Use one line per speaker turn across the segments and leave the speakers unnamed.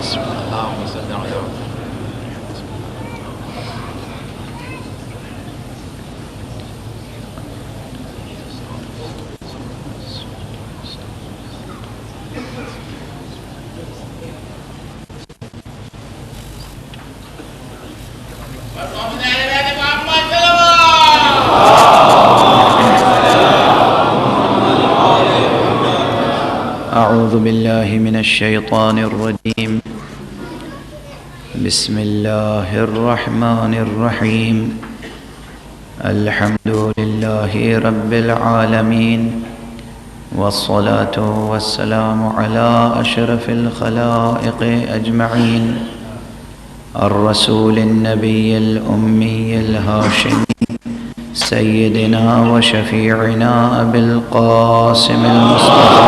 اللهم صل على
أعوذ بالله من الشيطان الرجيم. بسم الله الرحمن الرحيم. الحمد لله رب العالمين، والصلاة والسلام على أشرف الخلائق أجمعين، الرسول النبي الأمي الهاشمي، سيدنا وشفيعنا أبي القاسم المصطفى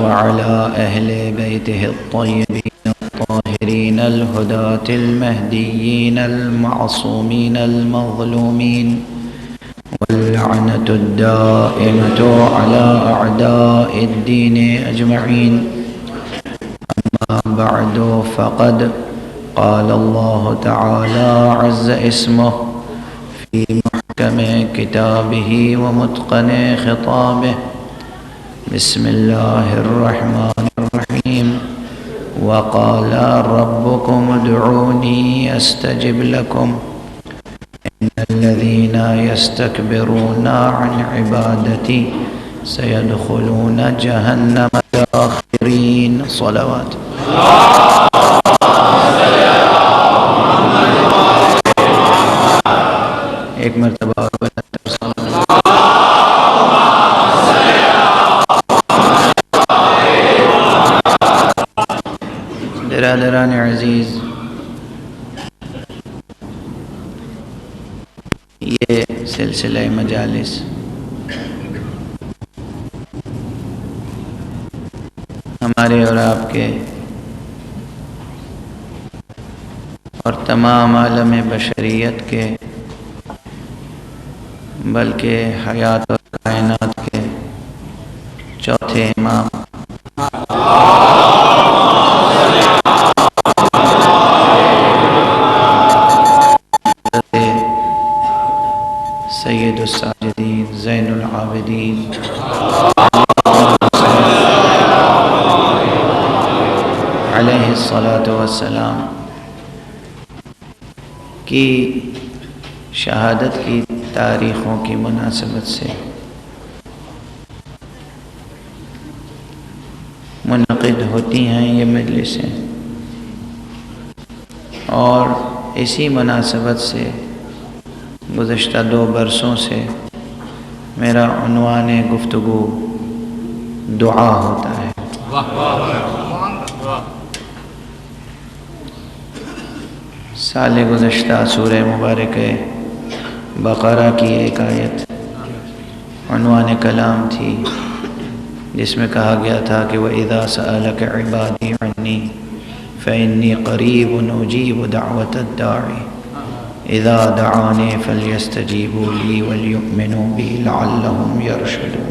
وعلى أهل بيته الطيبين الطاهرين الهداة المهديين المعصومين المظلومين، واللعنة الدائمة على أعداء الدين أجمعين. أما بعد، فقد قال الله تعالى عز اسمه في محكم كتابه ومتقن خطابه. بسم الله الرحمن الرحيم. وقال ربكم ادعوني أستجب لكم إن الذين يستكبرون عن عبادتي سيدخلون جهنم داخرين. صلوات. ایک مرتبہ برادران عزیز، یہ سلسلہ مجالس ہمارے اور آپ کے اور تمام عالم بشریت کے، بلکہ حیات اور کائنات کے چوتھے امام سید الساجدین زین العابدین علیہ الصلاۃ والسلام کی شہادت کی تاریخوں کی مناسبت سے منعقد ہوتی ہیں یہ مجلسیں، اور اسی مناسبت سے گزشتہ 2 برسوں سے میرا عنوان گفتگو دعا ہوتا ہے۔ سال گزشتہ سورہ مبارک بقرہ کی ایک آیت عنوان کلام تھی، جس میں کہا گیا تھا کہ وَإِذَا سَأَلَكَ عِبَادِي عَنِّي فَإِنِّي قَرِيبٌ أُجِيبُ دَعْوَةَ الدَّاعِ إِذَا دَعَانِي فَلْيَسْتَجِيبُوا لِي وَلْيُؤْمِنُوا بِي لَعَلَّهُمْ يَرْشُدُونَ۔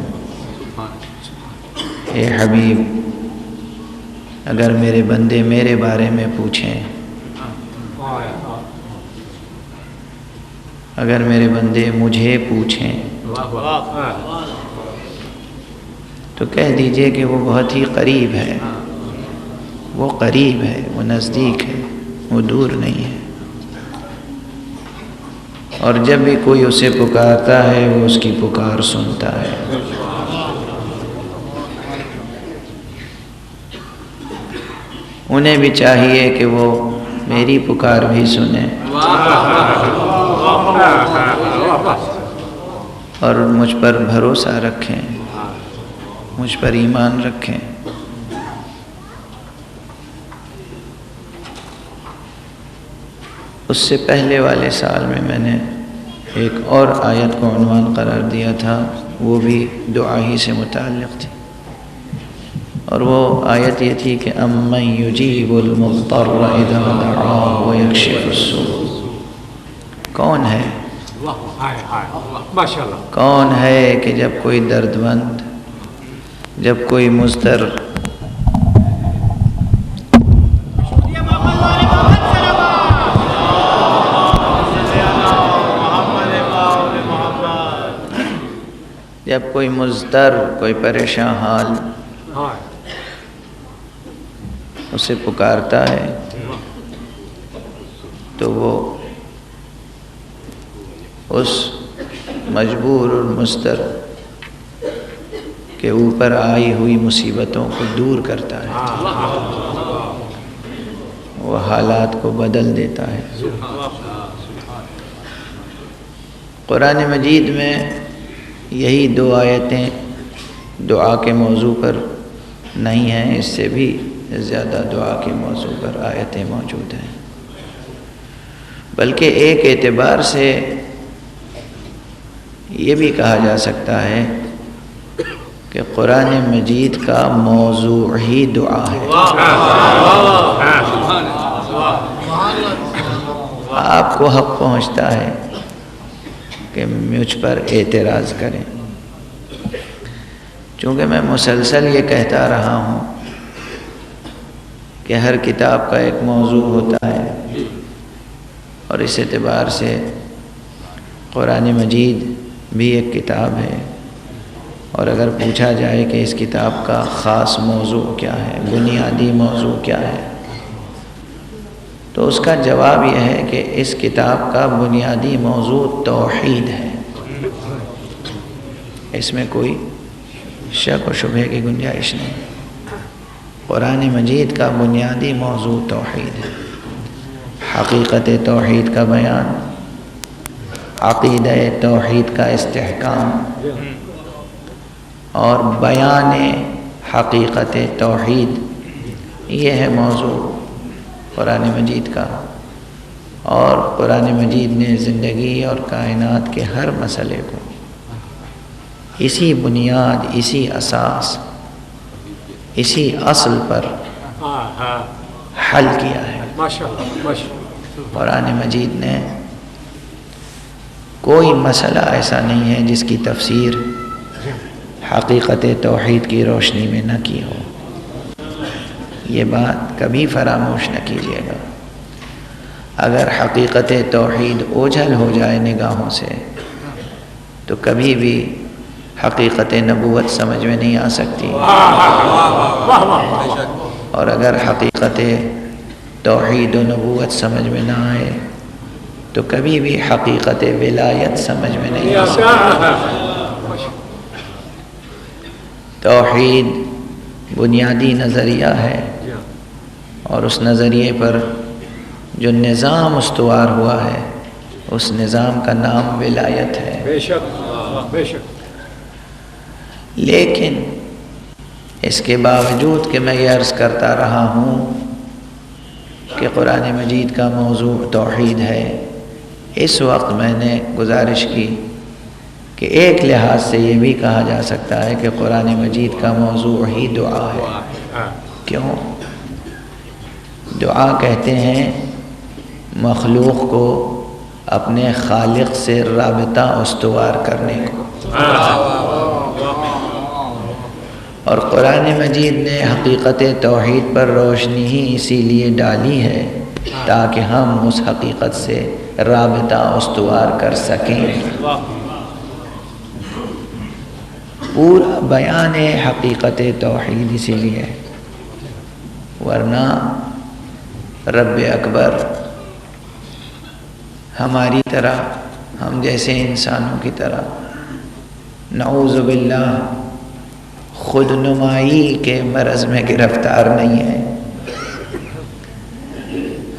اے حبیب، اگر میرے بندے میرے بارے میں پوچھیں، اگر میرے بندے مجھے پوچھیں تو کہہ دیجئے کہ وہ بہت ہی قریب ہے، وہ قریب ہے، وہ نزدیک ہے، وہ دور نہیں ہے، اور جب بھی کوئی اسے پکارتا ہے وہ اس کی پکار سنتا ہے۔ انہیں بھی چاہیے کہ وہ میری پکار بھی سنیں اور مجھ پر بھروسہ رکھیں، مجھ پر ایمان رکھیں۔ اس سے پہلے والے سال میں نے ایک اور آیت کو عنوان قرار دیا تھا، وہ بھی دعا ہی سے متعلق تھی، اور وہ آیت یہ تھی کہ أَمَّن يُجِيبُ الْمُضْطَرَّ إِذَا دَعَاهُ وَيَكْشِفُ السُّوءَ، کون ہے، کون ہے کہ جب کوئی درد مند جب کوئی مضطر کوئی پریشان حال اسے پکارتا ہے تو وہ اس مجبور اور مضطر کے اوپر آئی ہوئی مصیبتوں کو دور کرتا ہے، وہ حالات کو بدل دیتا ہے۔ قرآن مجید میں یہی 2 آیتیں دعا کے موضوع پر نہیں ہیں، اس سے بھی زیادہ دعا کے موضوع پر آیتیں موجود ہیں، بلکہ ایک اعتبار سے یہ بھی کہا جا سکتا ہے کہ قرآن مجید کا موضوع ہی دعا ہے۔ آپ کو حق پہنچتا ہے کہ مجھ پر اعتراض کریں، چونکہ میں مسلسل یہ کہتا رہا ہوں کہ ہر کتاب کا ایک موضوع ہوتا ہے، اور اس اعتبار سے قرآن مجید بھی ایک کتاب ہے، اور اگر پوچھا جائے کہ اس کتاب کا خاص موضوع کیا ہے، بنیادی موضوع کیا ہے، تو اس کا جواب یہ ہے کہ اس کتاب کا بنیادی موضوع توحید ہے، اس میں کوئی شک و شبہ کی گنجائش نہیں۔ قرآن مجید کا بنیادی موضوع توحید ہے، حقیقت توحید کا بیان، عقیدہ توحید کا استحکام اور بیان حقیقت توحید، یہ ہے موضوع قرآن مجید کا۔ اور قرآن مجید نے زندگی اور کائنات کے ہر مسئلے کو اسی بنیاد، اسی اساس، اسی اصل پر حل کیا ہے۔ قرآن مجید نے کوئی مسئلہ ایسا نہیں ہے جس کی تفسیر حقیقت توحید کی روشنی میں نہ کی ہو، یہ بات کبھی فراموش نہ کیجیے گا۔ اگر حقیقت توحید اوجھل ہو جائے نگاہوں سے تو کبھی بھی حقیقت نبوت سمجھ میں نہیں آ سکتی، اور اگر حقیقت توحید و نبوت سمجھ میں نہ آئے تو کبھی بھی حقیقت ولایت سمجھ میں نہیں آ سکتی۔ توحید بنیادی نظریہ ہے، اور اس نظریے پر جو نظام استوار ہوا ہے اس نظام کا نام ولایت ہے۔ بے شک۔ لیکن اس کے باوجود کہ میں یہ عرض کرتا رہا ہوں کہ قرآن مجید کا موضوع توحید ہے، اس وقت میں نے گزارش کی کہ ایک لحاظ سے یہ بھی کہا جا سکتا ہے کہ قرآن مجید کا موضوع ہی دعا ہے۔ کیوں؟ دعا کہتے ہیں مخلوق کو اپنے خالق سے رابطہ استوار کرنے کو، اور قرآن مجید نے حقیقت توحید پر روشنی ہی اسی لیے ڈالی ہے تاکہ ہم اس حقیقت سے رابطہ استوار کر سکیں۔ پورا بیان حقیقت توحید اسی لیے، ورنہ رب اکبر ہماری طرح، ہم جیسے انسانوں کی طرح نعوذ باللہ خود نمائی کے مرض میں گرفتار نہیں ہے۔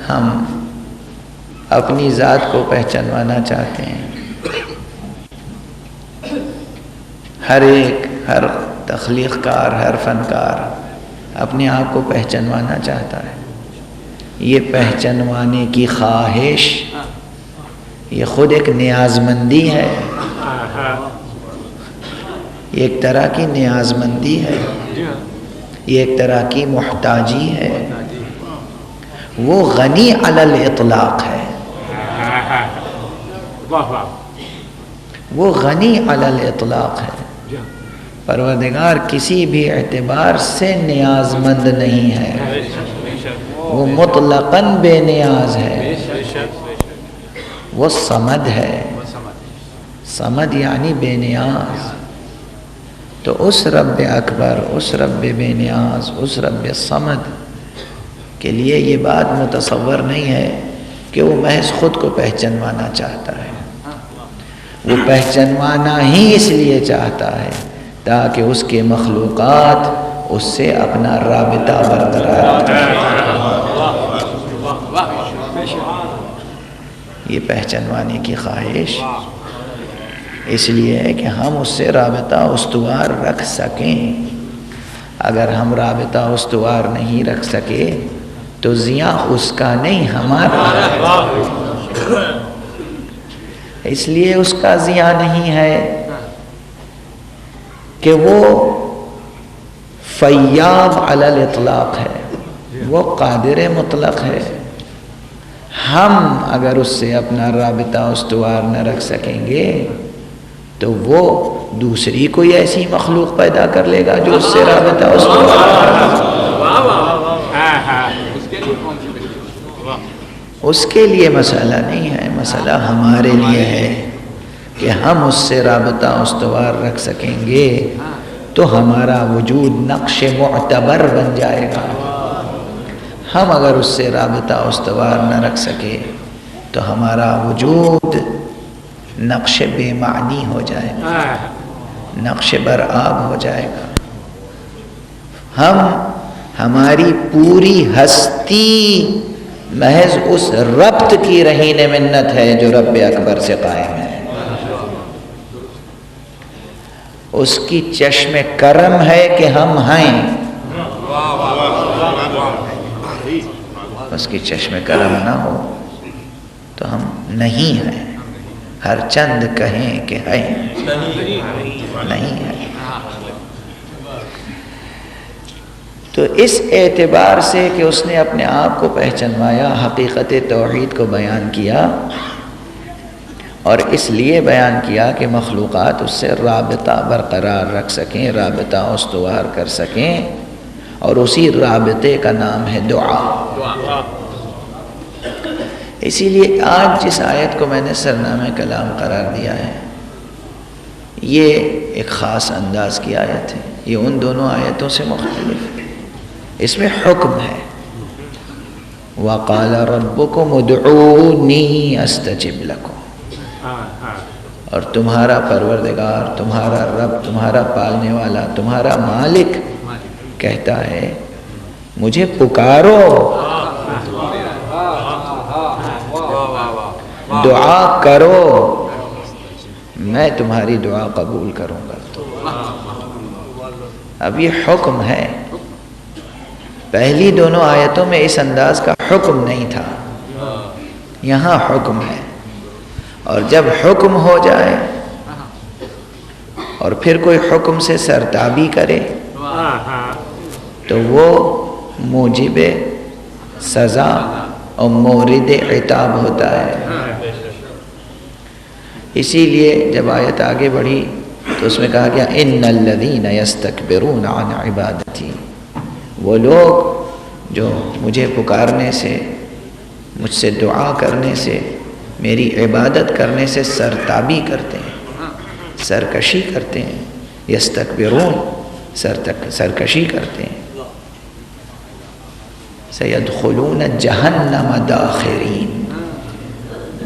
ہم اپنی ذات کو پہچانوانا چاہتے ہیں، ہر تخلیق کار، ہر فنکار اپنے آپ کو پہچانوانا چاہتا ہے۔ یہ پہچانوانے کی خواہش یہ خود ایک نیاز مندی ہے، یہ ایک طرح کی نیاز مندی ہے، یہ ایک طرح کی محتاجی ہے۔ وہ غنی علی الاطلاق ہے، وہ غنی علی الاطلاق ہے، پروردگار کسی بھی اعتبار سے نیاز مند نہیں ہے، وہ مطلقاً بے نیاز ہے، وہ صمد ہے، صمد یعنی بے نیاز۔ تو اس رب اکبر، اس رب بے نیاز، اس رب صمد کے لیے یہ بات متصور نہیں ہے کہ وہ محض خود کو پہچانوانا چاہتا ہے، وہ پہچانوانا ہی اس لیے چاہتا ہے تاکہ اس کے مخلوقات اس سے اپنا رابطہ برقرار رکھیں۔ یہ پہچانوانے کی خواہش اس لیے ہے کہ ہم اس سے رابطہ استوار رکھ سکیں۔ اگر ہم رابطہ استوار نہیں رکھ سکے تو زیاں اس کا نہیں ہمارا، اس لیے اس کا زیاں نہیں ہے کہ وہ فیاض علی الاطلاق ہے، وہ قادر مطلق ہے۔ ہم اگر اس سے اپنا رابطہ استوار نہ رکھ سکیں گے تو وہ دوسری کوئی ایسی مخلوق پیدا کر لے گا جو اس سے رابطہ استوار، اس کے لیے مسئلہ نہیں ہے، مسئلہ ہمارے لیے ہے کہ ہم اس سے رابطہ استوار رکھ سکیں گے تو ہمارا وجود نقش معتبر بن جائے گا۔ ہم اگر اس سے رابطہ استوار نہ رکھ سکے تو ہمارا وجود نقش بے معنی ہو جائے گا، نقش برآب ہو جائے گا۔ ہماری پوری ہستی محض اس ربط کی رہین منت ہے جو رب اکبر سے قائم ہے، اس کی چشم کرم ہے کہ ہم ہیں، اس کی چشم کرم نہ ہو تو ہم نہیں ہیں، ہر چند کہیں کہ ہیں، نہیں ہیں۔ تو اس اعتبار سے کہ اس نے اپنے آپ کو پہچانوایا، حقیقت توحید کو بیان کیا، اور اس لیے بیان کیا کہ مخلوقات اس سے رابطہ برقرار رکھ سکیں، رابطہ استوار کر سکیں، اور اسی رابطے کا نام ہے دعا۔ اسی لیے آج جس آیت کو میں نے سرنامہ کلام قرار دیا ہے، یہ ایک خاص انداز کی آیت ہے، یہ ان دونوں آیتوں سے مختلف ہے۔ اس میں حکم ہے، وَقَالَ رَبُّكُمُ ادْعُونِي أَسْتَجِبْ لَكُمْ، اور تمہارا پروردگار، تمہارا رب، تمہارا پالنے والا، تمہارا مالک کہتا ہے مجھے پکارو، دعا کرو، میں تمہاری دعا قبول کروں گا۔ اب یہ حکم ہے، پہلی دونوں آیتوں میں اس انداز کا حکم نہیں تھا، یہاں حکم ہے، اور جب حکم ہو جائے اور پھر کوئی حکم سے سرتابی کرے تو وہ موجب سزا اور مورد عتاب ہوتا ہے۔ اسی لیے جب آیت آگے بڑھی تو اس میں کہا گیا ان الذین یستکبرون عن عبادتی، وہ لوگ جو مجھے پکارنے سے، مجھ سے دعا کرنے سے، میری عبادت کرنے سے سرتابی کرتے ہیں، سرکشی کرتے ہیں، یستکبرون سرکشی کرتے ہیں، سیدخلون جہنم داخرین،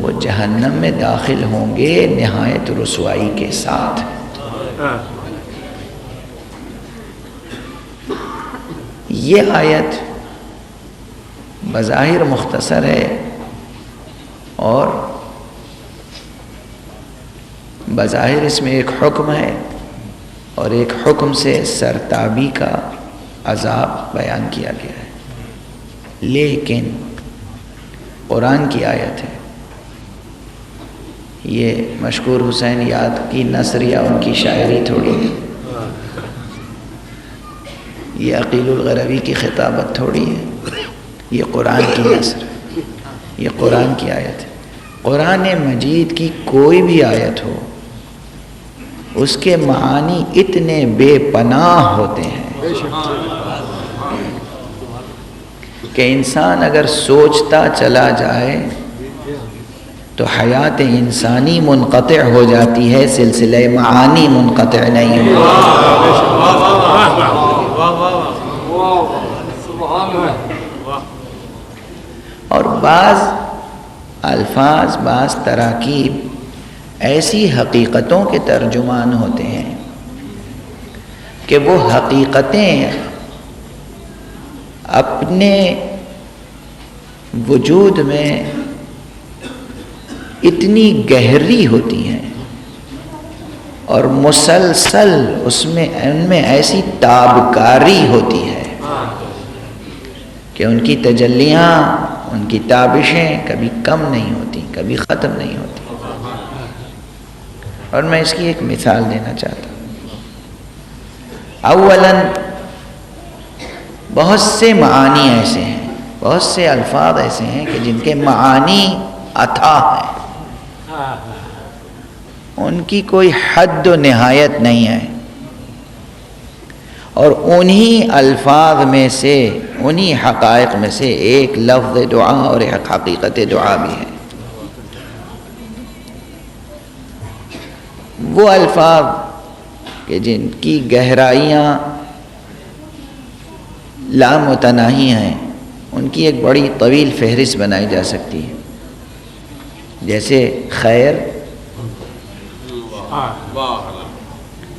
وہ جہنم میں داخل ہوں گے نہایت رسوائی کے ساتھ۔ یہ آیت بظاہر مختصر ہے اور بظاہر اس میں ایک حکم ہے اور ایک حکم سے سرتابی کا عذاب بیان کیا گیا ہے، لیکن قرآن کی آیت ہے، یہ مشکور حسین یاد کی نثر یا ان کی شاعری تھوڑی ہے، یہ عقیل الغروی کی خطابت تھوڑی ہے، یہ قرآن کی نثر ہے، یہ قرآن کی آیت ہے۔ قرآن مجید کی کوئی بھی آیت ہو اس کے معانی اتنے بے پناہ ہوتے ہیں کہ انسان اگر سوچتا چلا جائے تو حیات انسانی منقطع ہو جاتی ہے، سلسلہ معانی منقطع نہیں ہوتا۔ اور بعض الفاظ، بعض تراکیب ایسی حقیقتوں کے ترجمان ہوتے ہیں کہ وہ حقیقتیں اپنے وجود میں اتنی گہری ہوتی ہیں اور مسلسل ان میں ایسی تابکاری ہوتی ہے کہ ان کی تجلیاں، ان کی تابشیں کبھی کم نہیں ہوتی، کبھی ختم نہیں ہوتی۔ اور میں اس کی ایک مثال دینا چاہتا ہوں۔ اولاً بہت سے معانی ایسے ہیں، بہت سے الفاظ ایسے ہیں کہ جن کے معانی اتھاہ ہیں، ان کی کوئی حد و نہایت نہیں ہے، اور انہی الفاظ میں سے، انہی حقائق میں سے ایک لفظ دعا اور ایک حقیقت دعا بھی ہے۔ وہ الفاظ کہ جن کی گہرائیاں لامتناہی ہیں، ان کی ایک بڑی طویل فہرست بنائی جا سکتی ہے، جیسے خیر،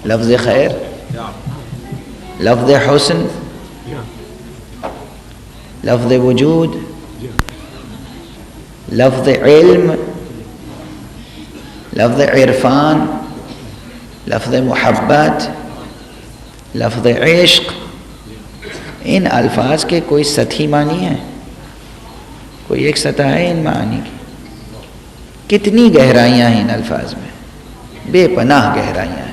لفظ خیر، لفظ حسن، لفظ وجود، لفظ علم، لفظ عرفان، لفظ محبت، لفظ عشق۔ ان الفاظ کے کوئی سطحی معنی ہے؟ کوئی ایک سطح ہے ان معانی کی؟ کتنی گہرائیاں ہیں ان الفاظ میں، بے پناہ گہرائیاں ہیں۔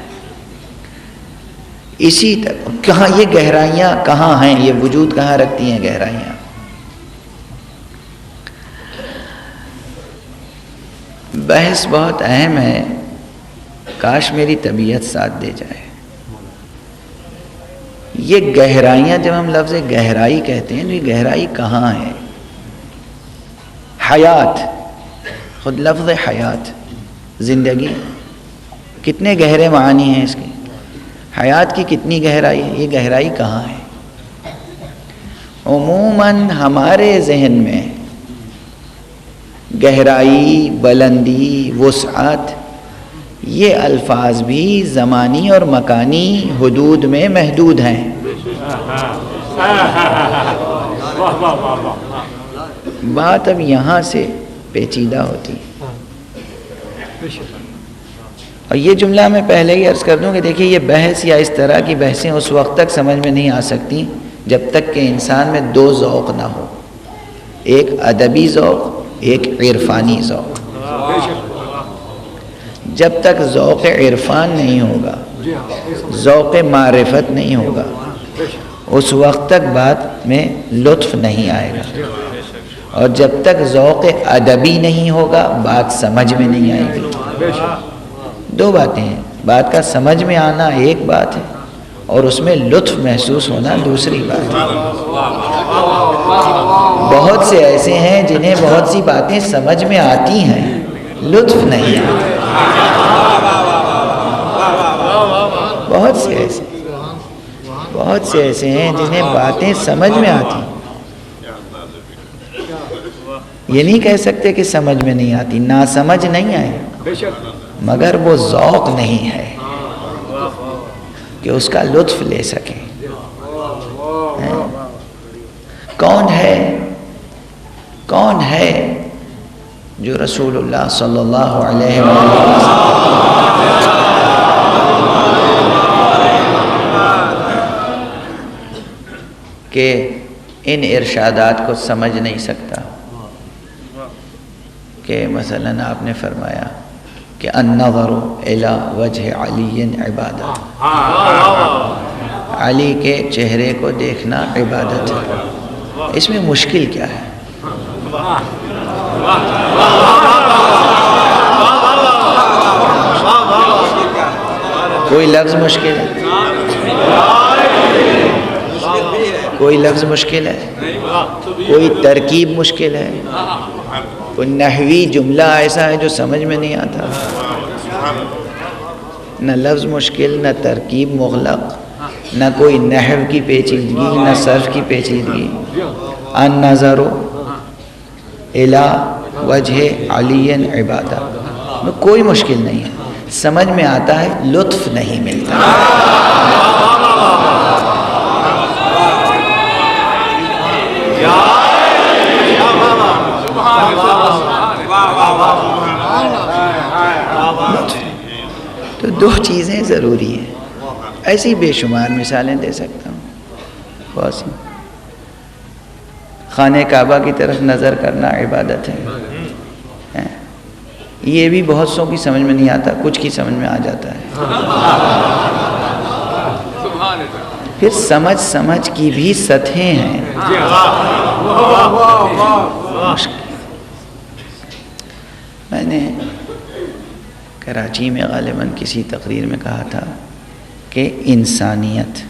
اسی طرح کہاں یہ گہرائیاں کہاں ہیں، یہ وجود کہاں رکھتی ہیں گہرائیاں؟ بحث بہت اہم ہے، کاش میری طبیعت ساتھ دے جائے۔ یہ گہرائیاں، جب ہم لفظ گہرائی کہتے ہیں تو یہ گہرائی کہاں ہے؟ حیات، خود لفظ حیات، زندگی، کتنے گہرے معنی ہیں اس کے؟ حیات کی کتنی گہرائی ہے؟ یہ گہرائی کہاں ہے؟ عموماً ہمارے ذہن میں گہرائی، بلندی، وسعت، یہ الفاظ بھی زمانی اور مکانی حدود میں محدود ہیں۔ بات اب یہاں سے پیچیدہ ہوتی ہے، اور یہ جملہ میں پہلے ہی عرض کر دوں کہ دیکھیے یہ بحث یا اس طرح کی بحثیں اس وقت تک سمجھ میں نہیں آ سکتی جب تک کہ انسان میں دو ذوق نہ ہو، ایک ادبی ذوق، ایک عرفانی ذوق۔ جب تک ذوق عرفان نہیں ہوگا، ذوق معرفت نہیں ہوگا، اس وقت تک بات میں لطف نہیں آئے گا، اور جب تک ذوق ادبی نہیں ہوگا بات سمجھ میں نہیں آئے گی۔ دو باتیں ہیں، بات کا سمجھ میں آنا ایک بات ہے اور اس میں لطف محسوس ہونا دوسری بات ہے۔ بہت سے ایسے ہیں جنہیں بہت سی باتیں سمجھ میں آتی ہیں، لطف نہیں آتا۔ بہت سے ایسے ہیں جنہیں باتیں سمجھ میں آتی ہیں، یہ نہیں کہہ سکتے کہ سمجھ میں نہیں آتی، ناسمجھ نہیں آئے، مگر وہ ذوق نہیں ہے کہ اس کا لطف لے سکیں۔ کون ہے جو رسول اللہ صلی اللہ علیہ وسلم کہ ان ارشادات کو سمجھ نہیں سکتا؟ کہ مثلاً آپ نے فرمایا کہ النظر الی وجہ علی عبادت، علی کے چہرے کو دیکھنا عبادت ہے۔ اس میں مشکل کیا ہے؟ کوئی لفظ مشکل ہے؟ کوئی لفظ مشکل ہے؟ کوئی ترکیب مشکل ہے؟ کوئی نحوی جملہ ایسا ہے جو سمجھ میں نہیں آتا؟ نہ لفظ مشکل، نہ ترکیب مغلق، نہ کوئی نحو کی پیچیدگی، نہ صرف کی پیچیدگی۔ النظر الی وجہ علی عبادہ، کوئی مشکل نہیں ہے، سمجھ میں آتا ہے، لطف نہیں ملتا۔ تو دو چیزیں ضروری ہیں، ایسی بے شمار مثالیں دے سکتا ہوں بہت سی۔ خانہ کعبہ کی طرف نظر کرنا عبادت ہے، یہ بھی بہت سو کی سمجھ میں نہیں آتا، کچھ کی سمجھ میں آ جاتا ہے۔ پھر سمجھ کی بھی سطحیں ہیں۔ میں نے کراچی میں غالباً کسی تقریر میں کہا تھا کہ انسانیت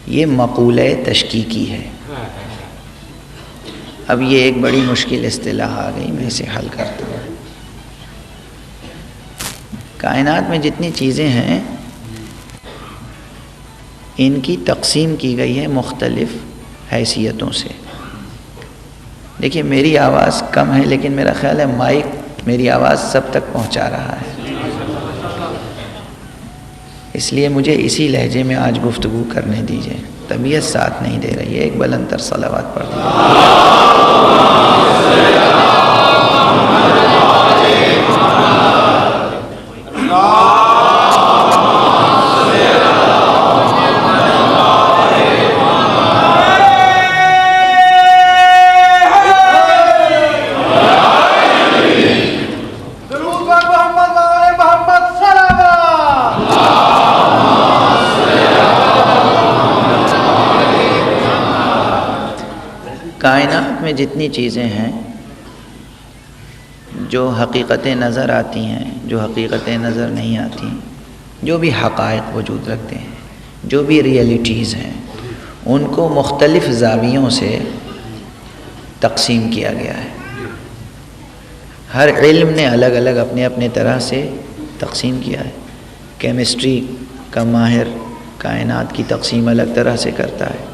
یہ مقولہ تشکیکی ہے۔ اب یہ ایک بڑی مشکل اصطلاح آ گئی، میں اسے حل کرتا ہوں۔ کائنات میں جتنی چیزیں ہیں ان کی تقسیم کی گئی ہے مختلف حیثیتوں سے۔ دیکھیے میری آواز کم ہے، لیکن میرا خیال ہے مائک میری آواز سب تک پہنچا رہا ہے، اس لیے مجھے اسی لہجے میں آج گفتگو کرنے دیجیے، طبیعت ساتھ نہیں دے رہی ہے۔ ایک بلند تر صلوات پڑھ دیجیے۔ کائنات میں جتنی چیزیں ہیں جو حقیقتیں نظر آتی ہیں، جو حقیقتیں نظر نہیں آتی، جو بھی حقائق وجود رکھتے ہیں، جو بھی ریئلٹیز ہیں، ان کو مختلف زاویوں سے تقسیم کیا گیا ہے۔ ہر علم نے الگ الگ اپنے اپنے طرح سے تقسیم کیا ہے۔ کیمسٹری کا ماہر کائنات کی تقسیم الگ طرح سے کرتا ہے،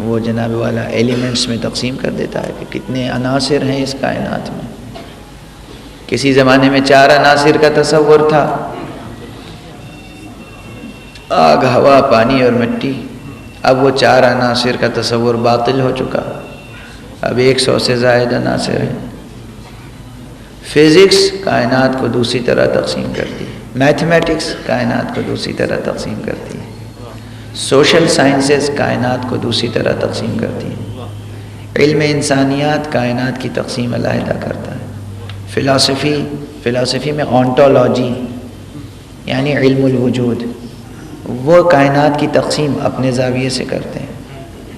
وہ جناب والا ایلیمنٹس میں تقسیم کر دیتا ہے کہ کتنے عناصر ہیں اس کائنات میں۔ کسی زمانے میں 4 عناصر کا تصور تھا، آگ، ہوا، پانی اور مٹی۔ اب وہ 4 عناصر کا تصور باطل ہو چکا، اب 100 سے زائد عناصر ہیں۔ فزکس کائنات کو دوسری طرح تقسیم کرتی ہے، میتھمیٹکس کائنات کو دوسری طرح تقسیم کرتی ہے، سوشل سائنسز کائنات کو دوسری طرح تقسیم کرتی ہیں، علم انسانیات کائنات کی تقسیم علیحدہ کرتا ہے، فلسفی میں آنٹولوجی یعنی علم الوجود، وہ کائنات کی تقسیم اپنے زاویے سے کرتے ہیں،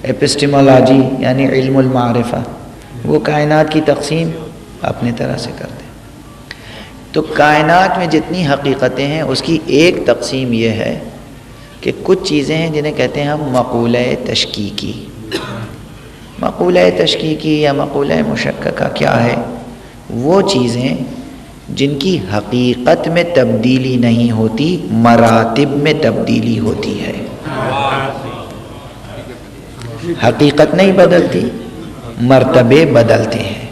ایپسٹیمولوجی یعنی علم المعرفہ، وہ کائنات کی تقسیم اپنے طرح سے کرتے ہیں۔ تو کائنات میں جتنی حقیقتیں ہیں اس کی ایک تقسیم یہ ہے کہ کچھ چیزیں ہیں جنہیں کہتے ہیں ہم مقولہ تشکیکی۔ مقولہ تشکیکی یا مقولہ مشککہ کیا ہے؟ وہ چیزیں جن کی حقیقت میں تبدیلی نہیں ہوتی، مراتب میں تبدیلی ہوتی ہے۔ حقیقت نہیں بدلتی، مرتبے بدلتے ہیں۔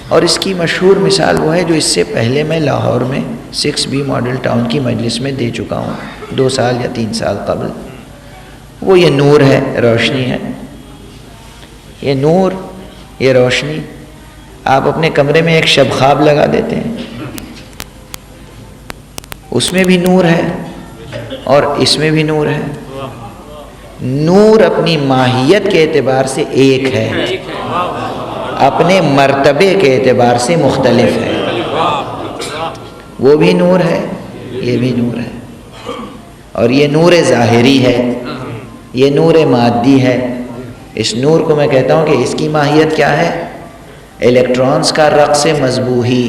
اور اس کی مشہور مثال وہ ہے جو اس سے پہلے میں لاہور میں 6B ماڈل ٹاؤن کی مجلس میں دے چکا ہوں 2 سال یا 3 سال قبل۔ وہ یہ نور ہے، روشنی ہے، یہ نور، یہ روشنی۔ آپ اپنے کمرے میں ایک شب خواب لگا دیتے ہیں، اس میں بھی نور ہے اور اس میں بھی نور ہے۔ نور اپنی ماہیت کے اعتبار سے ایک ہے، اپنے مرتبے کے اعتبار سے مختلف ہے۔ وہ بھی نور ہے، یہ بھی نور ہے، اور یہ نور ظاہری ہے، یہ نور مادی ہے۔ اس نور کو میں کہتا ہوں کہ اس کی ماہیت کیا ہے؟ الیکٹرانز کا رقص مذبوحی۔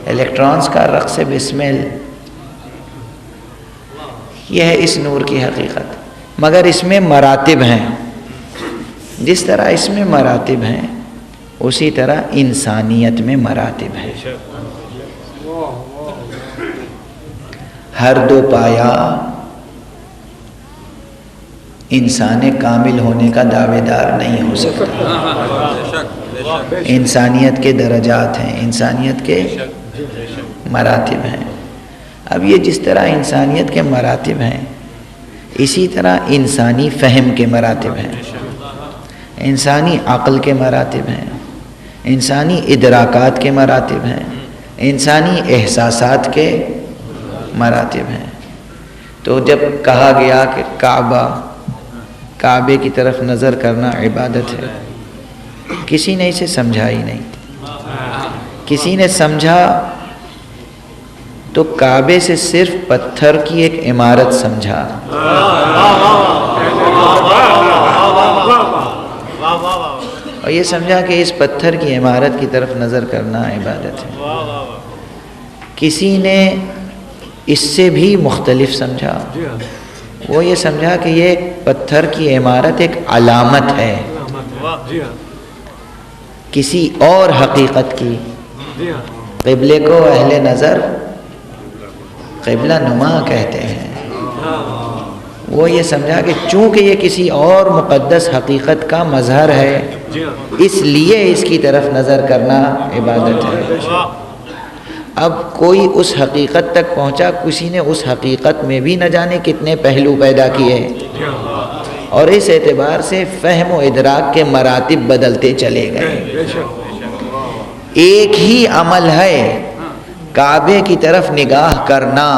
الیکٹرانز کا رقص بسمل، یہ ہے اس نور کی حقیقت. مگر اس میں مراتب ہیں. جس طرح اس میں مراتب ہیں اسی طرح انسانیت میں مراتب ہیں. ہر دو پایا انسان کامل ہونے کا دعوے دار نہیں ہو سکتا. انسانیت کے درجات ہیں، انسانیت کے مراتب ہیں. اب یہ جس طرح انسانیت کے مراتب ہیں اسی طرح انسانی فہم کے مراتب ہیں، انسانی عقل کے مراتب ہیں، انسانی ادراکات کے مراتب ہیں، انسانی احساسات کے مراتب ہیں. تو جب کہا گیا کہ کعبے کی طرف نظر کرنا عبادت ہے، کسی نے اسے سمجھا ہی نہیں. کسی نے سمجھا تو کعبے سے صرف پتھر کی ایک عمارت سمجھا. اور یہ سمجھا کہ اس پتھر کی عمارت کی طرف نظر کرنا عبادت ہے. کسی نے اس سے بھی مختلف سمجھا. وہ یہ سمجھا کہ یہ پتھر کی عمارت ایک علامت ہے کسی اور حقیقت کی. قبلے کو اہل نظر قبلہ نما کہتے ہیں. وہ یہ سمجھا کہ چونکہ یہ کسی اور مقدس حقیقت کا مظہر ہے اس لیے اس کی طرف نظر کرنا عبادت ہے. اب کوئی اس حقیقت تک پہنچا، کسی نے اس حقیقت میں بھی نہ جانے کتنے پہلو پیدا کیے، اور اس اعتبار سے فہم و ادراک کے مراتب بدلتے چلے گئے. ایک ہی عمل ہے کعبے کی طرف نگاہ کرنا،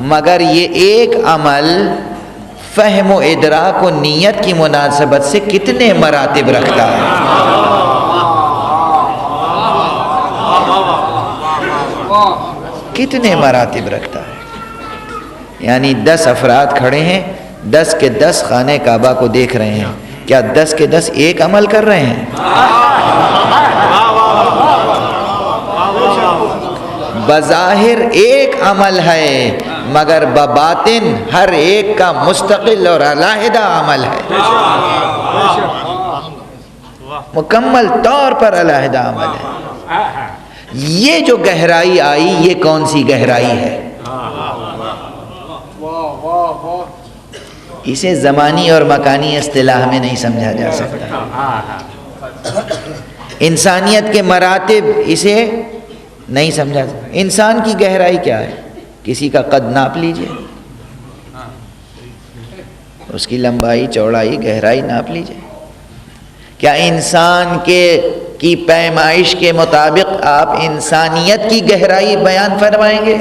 مگر یہ ایک عمل فہم و ادراک و نیت کی مناسبت سے کتنے مراتب رکھتا ہے. کتنے مراتب رکھتا ہے. یعنی 10 افراد کھڑے ہیں، 10 کے 10 خانہ کعبہ کو دیکھ رہے ہیں، کیا 10 کے 10 ایک عمل کر رہے ہیں؟ بظاہر ایک عمل ہے مگر بباطن ہر ایک کا مستقل اور علیحدہ عمل ہے، مکمل طور پر علیحدہ عمل ہے. یہ جو گہرائی آئی یہ کون سی گہرائی ہے؟ اسے زمانی اور مکانی اصطلاح میں نہیں سمجھا جا سکتا. انسانیت کے مراتب اسے نہیں سمجھا. انسان کی گہرائی کیا ہے؟ کسی کا قد ناپ لیجئے، اس کی لمبائی چوڑائی گہرائی ناپ لیجئے. کیا انسان کی پیمائش کے مطابق آپ انسانیت کی گہرائی بیان فرمائیں گے؟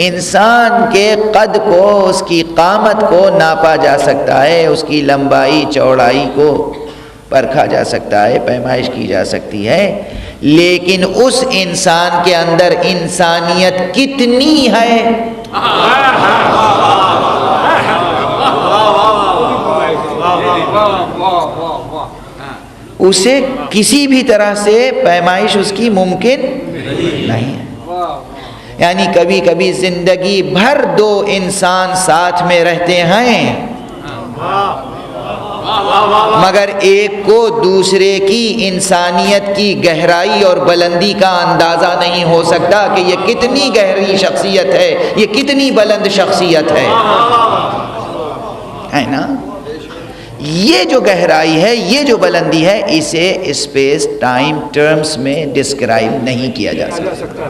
انسان کے قد کو، اس کی قامت کو ناپا جا سکتا ہے، اس کی لمبائی چوڑائی کو پرکھا جا سکتا ہے، پیمائش کی جا سکتی ہے، لیکن اس انسان کے اندر انسانیت کتنی ہے؟ اسے کسی بھی طرح سے پیمائش اس کی ممکن نہیں ہے. یعنی کبھی کبھی زندگی بھر 2 انسان ساتھ میں رہتے ہیں مگر ایک کو دوسرے کی انسانیت کی گہرائی اور بلندی کا اندازہ نہیں ہو سکتا کہ یہ کتنی گہری شخصیت ہے، یہ کتنی بلند شخصیت ہے نا. یہ جو گہرائی ہے، یہ جو بلندی ہے، اسے اسپیس ٹائم ٹرمز میں ڈسکرائب نہیں کیا جا سکتا.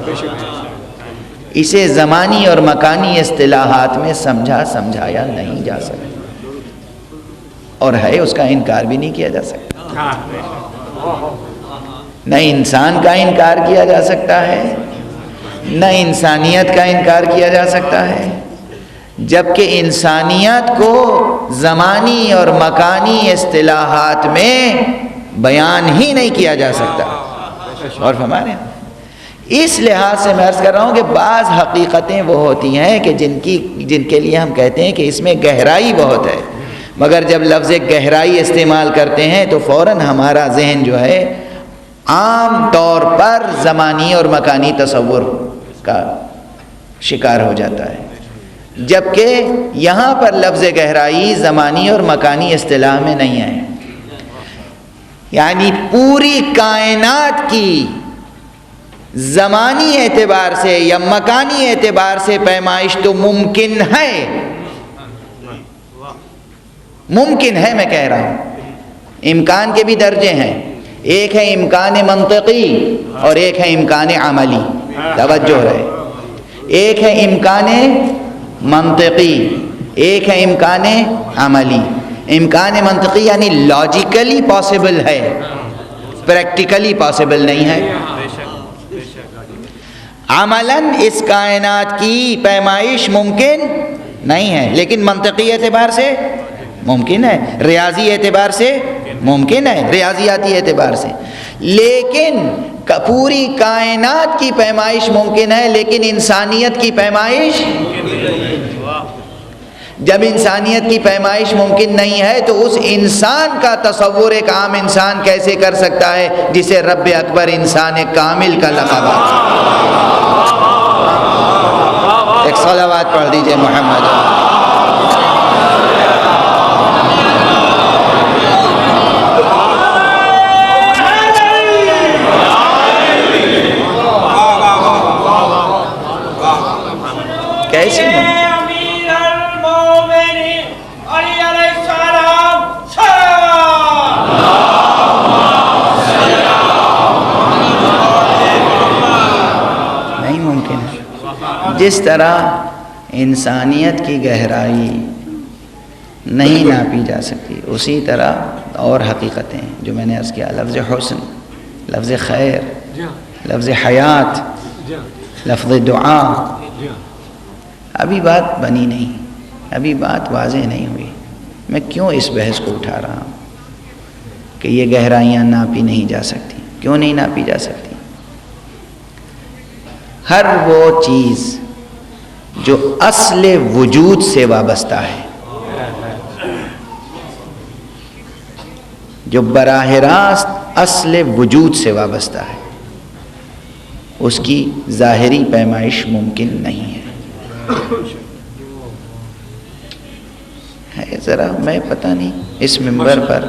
اسے زمانی اور مکانی اصطلاحات میں سمجھایا نہیں جا سکتا، اور ہے اس کا انکار بھی نہیں کیا جا سکتا. نہ انسان کا انکار کیا جا سکتا ہے، نہ انسانیت کا انکار کیا جا سکتا ہے، جبکہ انسانیت کو زمانی اور مکانی اصطلاحات میں بیان ہی نہیں کیا جا سکتا. اور ہمارے اس لحاظ سے میں عرض کر رہا ہوں کہ بعض حقیقتیں وہ ہوتی ہیں کہ جن کے لیے ہم کہتے ہیں کہ اس میں گہرائی بہت ہے، مگر جب لفظ گہرائی استعمال کرتے ہیں تو فوراً ہمارا ذہن جو ہے عام طور پر زمانی اور مکانی تصور کا شکار ہو جاتا ہے، جبکہ یہاں پر لفظ گہرائی زمانی اور مکانی اصطلاح میں نہیں ہے، یعنی پوری کائنات کی زمانی اعتبار سے یا مکانی اعتبار سے پیمائش تو ممکن ہے، ممکن ہے، میں کہہ رہا ہوں۔ امکان کے بھی درجے ہیں، ایک ہے امکان منطقی اور ایک ہے امکان عملی، توجہ رہے، ایک ہے امکان منطقی، ایک ہے امکان عملی۔ امکان منطقی یعنی لاجیکلی پاسبل ہے، پریکٹیکلی پاسبل نہیں ہے۔ عملاً اس کائنات کی پیمائش ممکن نہیں ہے، لیکن منطقی اعتبار سے ممکن ہے، ریاضی اعتبار سے ممکن ہے، ریاضیاتی اعتبار سے، لیکن پوری کائنات کی پیمائش ممکن ہے، لیکن انسانیت کی پیمائش، جب انسانیت کی پیمائش ممکن نہیں ہے تو اس انسان کا تصور ایک عام انسان کیسے کر سکتا ہے جسے رب اکبر انسان کامل کا لقب ہے؟ ایک صلوات پڑھ دیجئے محمد۔ کیسی نہیں ممکن ہے؟ جس طرح انسانیت کی گہرائی نہیں ناپی جا سکتی، اسی طرح اور حقیقتیں جو میں نے عرض کیا، لفظ حسن، لفظ خیر، لفظ حیات، لفظ دعا، ابھی بات بنی نہیں، ابھی بات واضح نہیں ہوئی۔ میں کیوں اس بحث کو اٹھا رہا ہوں کہ یہ گہرائیاں ناپی نہیں جا سکتی؟ کیوں نہیں ناپی جا سکتی؟ ہر وہ چیز جو اصل وجود سے وابستہ ہے، جو براہ راست اصل وجود سے وابستہ ہے، اس کی ظاہری پیمائش ممکن نہیں ہے۔ ذرا میں پتہ نہیں اس منبر پر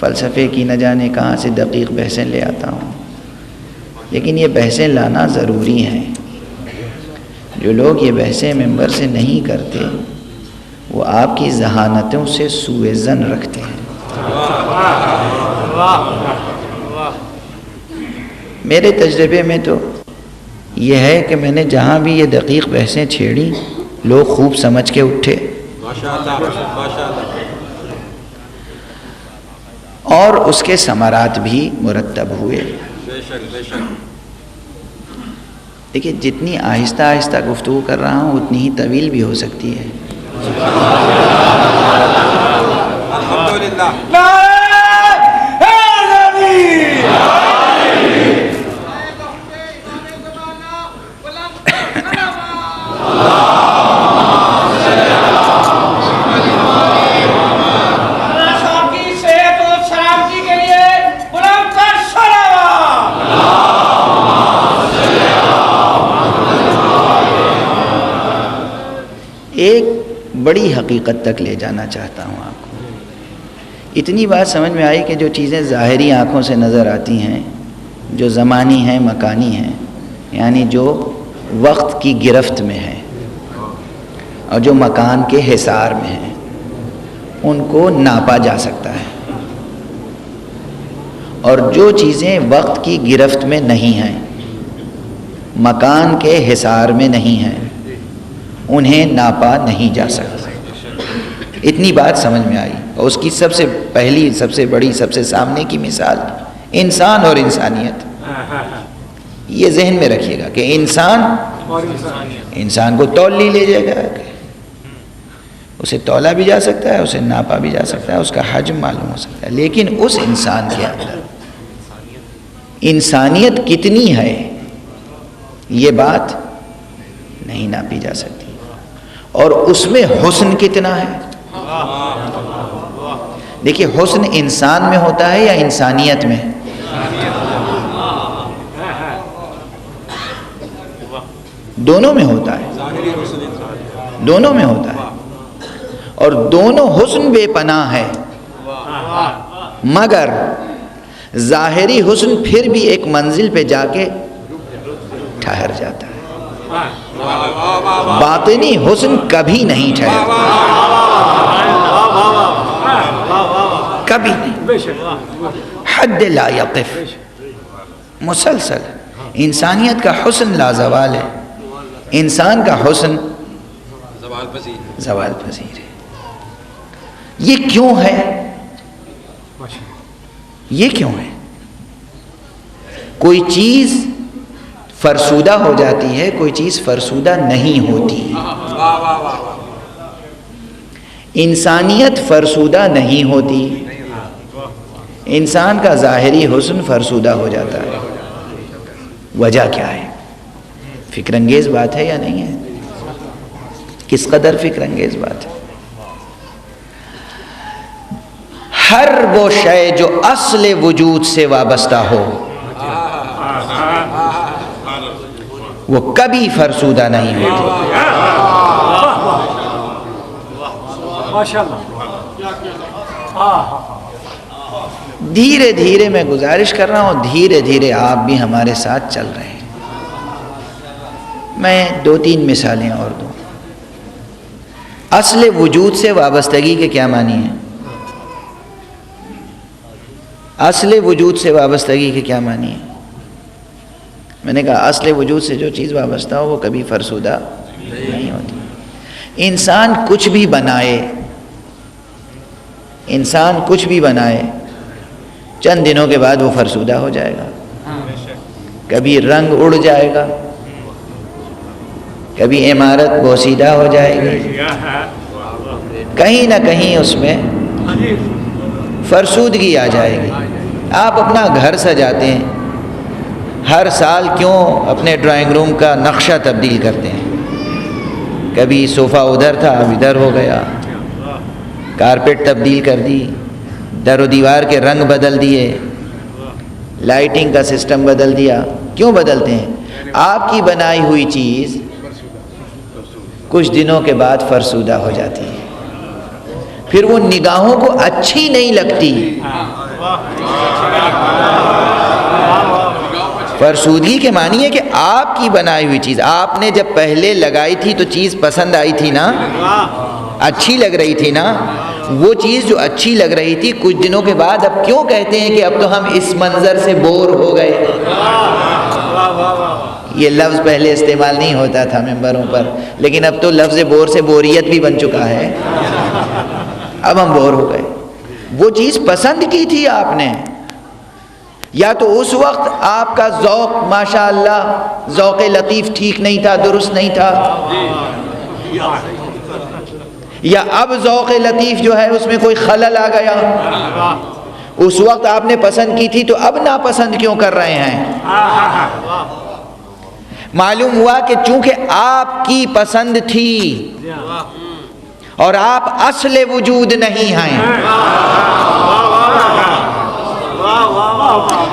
فلسفے کی نہ جانے کہاں سے دقیق بحثیں لے آتا ہوں، لیکن یہ بحثیں لانا ضروری ہیں۔ جو لوگ یہ بحثیں منبر سے نہیں کرتے وہ آپ کی ذہانتوں سے سوء ظن رکھتے ہیں۔ میرے تجربے میں تو یہ ہے کہ میں نے جہاں بھی یہ دقیق بحثیں چھیڑی لوگ خوب سمجھ کے اٹھے، اور اس کے ثمرات بھی مرتب ہوئے۔ دیکھیے جتنی آہستہ آہستہ گفتگو کر رہا ہوں اتنی ہی طویل بھی ہو سکتی ہے۔ ایک بڑی حقیقت تک لے جانا چاہتا ہوں آپ کو۔ اتنی بات سمجھ میں آئی کہ جو چیزیں ظاہری آنکھوں سے نظر آتی ہیں، جو زمانی ہیں، مکانی ہیں، یعنی جو وقت کی گرفت میں ہیں اور جو مکان کے حصار میں ہیں، ان کو ناپا جا سکتا ہے، اور جو چیزیں وقت کی گرفت میں نہیں ہیں، مکان کے حصار میں نہیں ہیں، انہیں ناپا نہیں جا سکتا۔ اتنی بات سمجھ میں آئی، اور اس کی سب سے پہلی، سب سے بڑی، سب سے سامنے کی مثال انسان اور انسانیت۔ یہ ذہن میں رکھیے گا کہ انسان کو تول لے جائے گا، اسے تولا بھی جا سکتا ہے، اسے ناپا بھی جا سکتا ہے، اس کا حجم معلوم ہو سکتا ہے، لیکن اس انسان کے اندر انسانیت کتنی ہے یہ بات نہیں ناپی جا سکتی، اور اس میں حسن کتنا ہے۔ دیکھیے حسن انسان میں ہوتا ہے یا انسانیت میں؟ دونوں میں ہوتا ہے، دونوں میں ہوتا ہے، اور دونوں حسن بے پناہ ہے، مگر ظاہری حسن پھر بھی ایک منزل پہ جا کے ٹھہر جاتا ہے، باطنی حسن کبھی نہیں ٹھہرتا، کبھی نہیں، حد لا یقف، مسلسل۔ انسانیت کا حسن لازوال ہے، انسان کا حسن زوال پذیر ہے۔ یہ کیوں ہے؟ یہ کیوں ہے؟ کوئی چیز فرسودہ ہو جاتی ہے، کوئی چیز فرسودہ نہیں ہوتی۔ انسانیت فرسودہ نہیں ہوتی، انسان کا ظاہری حسن فرسودہ ہو جاتا ہے۔ وجہ کیا ہے؟ فکر انگیز بات ہے یا نہیں ہے؟ کس قدر فکر انگیز بات ہے؟ ہر وہ شے جو اصل وجود سے وابستہ ہو وہ کبھی فرسودہ نہیں ہوتی۔ دھیرے دھیرے میں گزارش کر رہا ہوں، دھیرے دھیرے آپ بھی ہمارے ساتھ چل رہے ہیں۔ میں 2-3 مثالیں اور دوں۔ اصل وجود سے وابستگی کے کیا معنی ہیں؟ اصل وجود سے وابستگی کے کیا معنی ہے؟ میں نے کہا اصل وجود سے جو چیز وابستہ ہو وہ کبھی فرسودہ نہیں ہوتی۔ انسان کچھ بھی بنائے، انسان کچھ بھی بنائے، چند دنوں کے بعد وہ فرسودہ ہو جائے گا، کبھی رنگ اڑ جائے گا، کبھی عمارت بوسیدہ ہو جائے گی، کہیں نہ کہیں اس میں فرسودگی آ جائے گی۔ آپ اپنا گھر سجاتے ہیں، ہر سال کیوں اپنے ڈرائنگ روم کا نقشہ تبدیل کرتے ہیں؟ کبھی صوفہ ادھر تھا اب ادھر ہو گیا، کارپیٹ تبدیل کر دی، در و دیوار کے رنگ بدل دیے، لائٹنگ کا سسٹم بدل دیا۔ کیوں بدلتے ہیں؟ آپ کی بنائی ہوئی چیز کچھ دنوں کے بعد فرسودہ ہو جاتی ہے، پھر وہ نگاہوں کو اچھی نہیں لگتی۔ فرسودگی کے معنی ہے کہ آپ کی بنائی ہوئی چیز آپ نے جب پہلے لگائی تھی تو چیز پسند آئی تھی نا، اچھی لگ رہی تھی نا، وہ چیز جو اچھی لگ رہی تھی کچھ دنوں کے بعد اب کیوں کہتے ہیں کہ اب تو ہم اس منظر سے بور ہو گئے؟ یہ لفظ پہلے استعمال نہیں ہوتا تھا ممبروں پر، لیکن اب تو لفظ بور سے بوریت بھی بن چکا ہے، اب ہم بور ہو گئے۔ وہ چیز پسند کی تھی آپ نے، یا تو اس وقت آپ کا ذوق ماشاءاللہ ذوق لطیف ٹھیک نہیں تھا، درست نہیں تھا، یا اب ذوق لطیف جو ہے اس میں کوئی خلل آ گیا۔ اس وقت آپ نے پسند کی تھی تو اب ناپسند کیوں کر رہے ہیں؟ معلوم ہوا کہ چونکہ آپ کی پسند تھی اور آپ اصل وجود نہیں ہیں،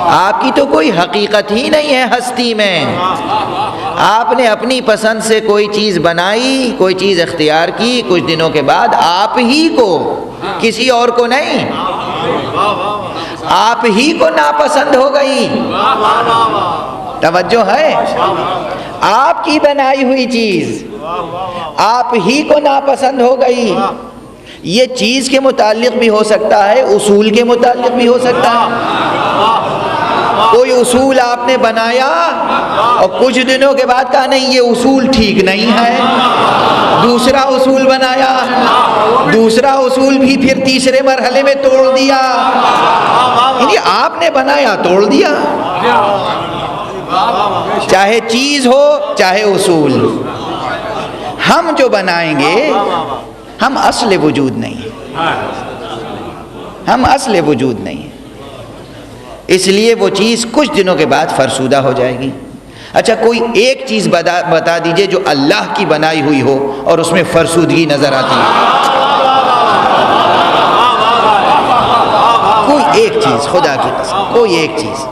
آپ کی تو کوئی حقیقت ہی نہیں ہے ہستی میں، آپ نے اپنی پسند سے کوئی چیز بنائی، کوئی چیز اختیار کی، کچھ دنوں کے بعد آپ ہی کو، کسی اور کو نہیں، آپ ہی کو ناپسند ہو گئی۔ توجہ ہے؟ آپ کی بنائی ہوئی چیز آپ ہی کو ناپسند ہو گئی۔ یہ چیز کے متعلق بھی ہو سکتا ہے، اصول کے متعلق بھی ہو سکتا ہے۔ کوئی اصول آپ نے بنایا اور کچھ دنوں کے بعد کہا نہیں یہ اصول ٹھیک نہیں ہے، دوسرا اصول بنایا، دوسرا اصول بھی پھر تیسرے مرحلے میں توڑ دیا، یعنی آپ نے بنایا توڑ دیا، چاہے چیز ہو چاہے اصول۔ ہم جو بنائیں گے ہم اصل وجود نہیں ہیں، ہم اصل وجود نہیں ہیں، اس لیے وہ چیز کچھ دنوں کے بعد فرسودہ ہو جائے گی۔ اچھا کوئی ایک چیز بتا دیجئے جو اللہ کی بنائی ہوئی ہو اور اس میں فرسودگی نظر آتی ہے، کوئی ایک چیز، خدا کی قسم کوئی ایک چیز۔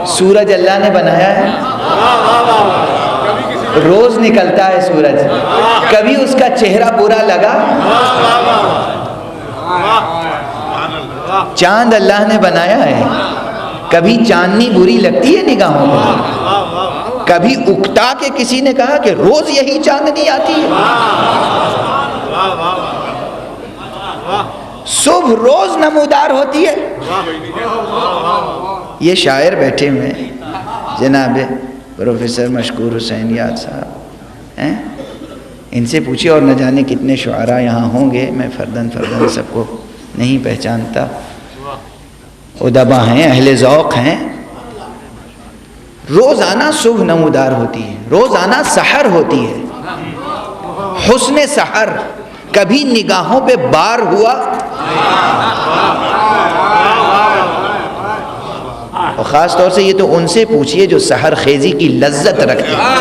سورج اللہ نے بنایا ہے، روز نکلتا ہے سورج، کبھی اس کا چہرہ برا لگا؟ چاند اللہ نے بنایا ہے، کبھی چاندنی بری لگتی ہے نگاہوں کو؟ کبھی اکتا کے کسی نے کہا کہ روز یہی چاندنی آتی ہے؟ صبح روز نمودار ہوتی ہے۔ یہ شاعر بیٹھے ہوئے ہیں جناب پروفیسر مشکور حسین یاد صاحب، ان سے پوچھے، اور نہ جانے کتنے شعراء یہاں ہوں گے، میں فردن سب کو نہیں پہچانتا، ادبا ہیں، اہل ذوق ہیں۔ روزانہ صبح نمودار ہوتی ہے، روزانہ سحر ہوتی ہے، حسن سحر کبھی نگاہوں پہ بار ہوا؟ اور خاص طور سے یہ تو ان سے پوچھئے جو سحر خیزی کی لذت رکھتے ہیں،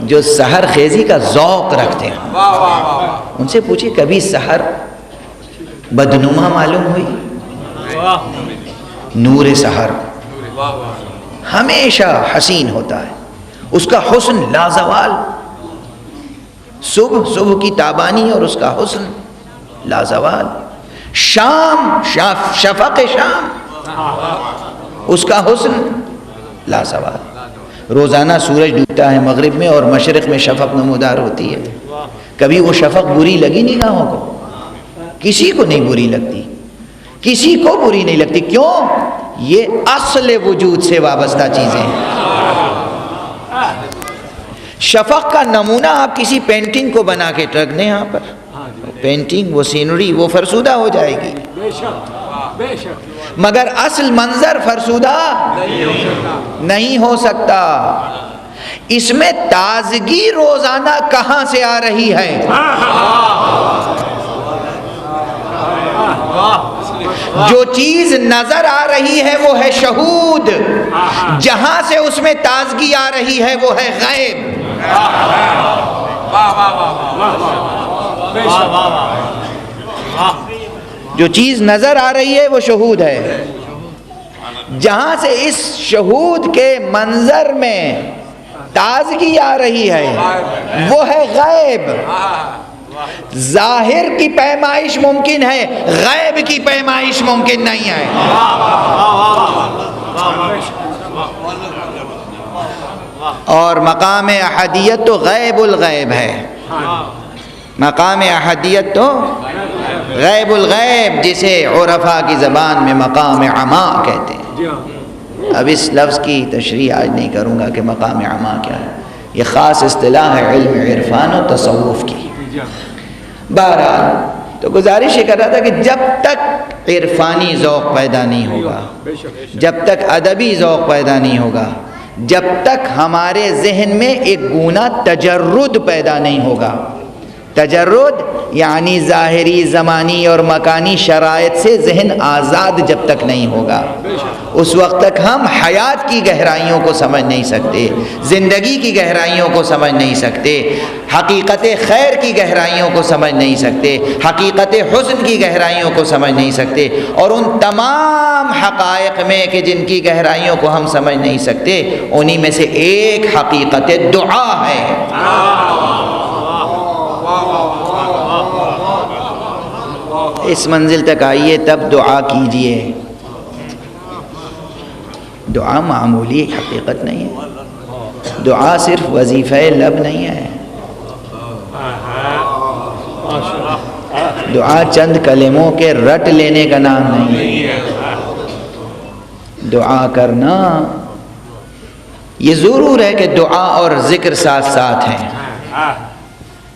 جو سحر خیزی کا ذوق رکھتے ہیں، ان سے پوچھئے کبھی سحر بدنما معلوم ہوئی؟ نور سحر ہمیشہ حسین ہوتا ہے، اس کا حسن لازوال، صبح کی تابانی اور اس کا حسن لازوال، شام شفق شام اس کا حسن لازوال۔ روزانہ سورج ڈوبتا ہے مغرب میں اور مشرق میں شفق نمودار ہوتی ہے، کبھی وہ شفق بری لگی نگاہوں کو؟ کسی کو نہیں بری لگتی، کسی کو بری نہیں لگتی۔ کیوں؟ یہ اصل وجود سے وابستہ چیزیں ہیں۔ شفق کا نمونہ آپ کسی پینٹنگ کو بنا کے رکھ دیں یہاں پر، پینٹنگ، وہ سینری، وہ فرسودہ ہو جائے گی، مگر اصل منظر فرسودہ نہیں ہو سکتا۔ اس میں تازگی روزانہ کہاں سے آ رہی ہے؟ جو چیز نظر آ رہی ہے وہ ہے شہود، جہاں سے اس میں تازگی آ رہی ہے وہ ہے غیب۔ جو چیز نظر آ رہی ہے وہ شہود ہے، جہاں سے اس شہود کے منظر میں تازگی آ رہی ہے وہ ہے غیب۔ ظاہر کی پیمائش ممکن ہے، غیب کی پیمائش ممکن نہیں ہے۔ اور مقام احدیت تو غیب الغیب ہے، مقام احدیت تو غیب الغیب، جسے عرفاء کی زبان میں مقام عما کہتے ہیں۔ اب اس لفظ کی تشریح آج نہیں کروں گا کہ مقام عما کیا ہے، یہ خاص اصطلاح ہے علم عرفان و تصوف کی۔ بہرحال تو گزارش یہ کر رہا تھا کہ جب تک عرفانی ذوق پیدا نہیں ہوگا، جب تک ادبی ذوق پیدا نہیں ہوگا، جب تک ہمارے ذہن میں ایک گونا تجرد پیدا نہیں ہوگا، تجرد یعنی ظاہری، زمانی اور مکانی شرائط سے ذہن آزاد جب تک نہیں ہوگا، اس وقت تک ہم حیات کی گہرائیوں کو سمجھ نہیں سکتے، زندگی کی گہرائیوں کو سمجھ نہیں سکتے، حقیقت خیر کی گہرائیوں کو سمجھ نہیں سکتے، حقیقت حسن کی گہرائیوں کو سمجھ نہیں سکتے۔ اور ان تمام حقائق میں کہ جن کی گہرائیوں کو ہم سمجھ نہیں سکتے، انہی میں سے ایک حقیقت دعا ہے۔ اس منزل تک آئیے تب دعا کیجئے۔ دعا معمولی حقیقت نہیں ہے، دعا صرف وظیفہ لب نہیں ہے، دعا چند کلموں کے رٹ لینے کا نام نہیں ہے۔ دعا کرنا یہ ضرور ہے کہ دعا اور ذکر ساتھ ساتھ ہیں۔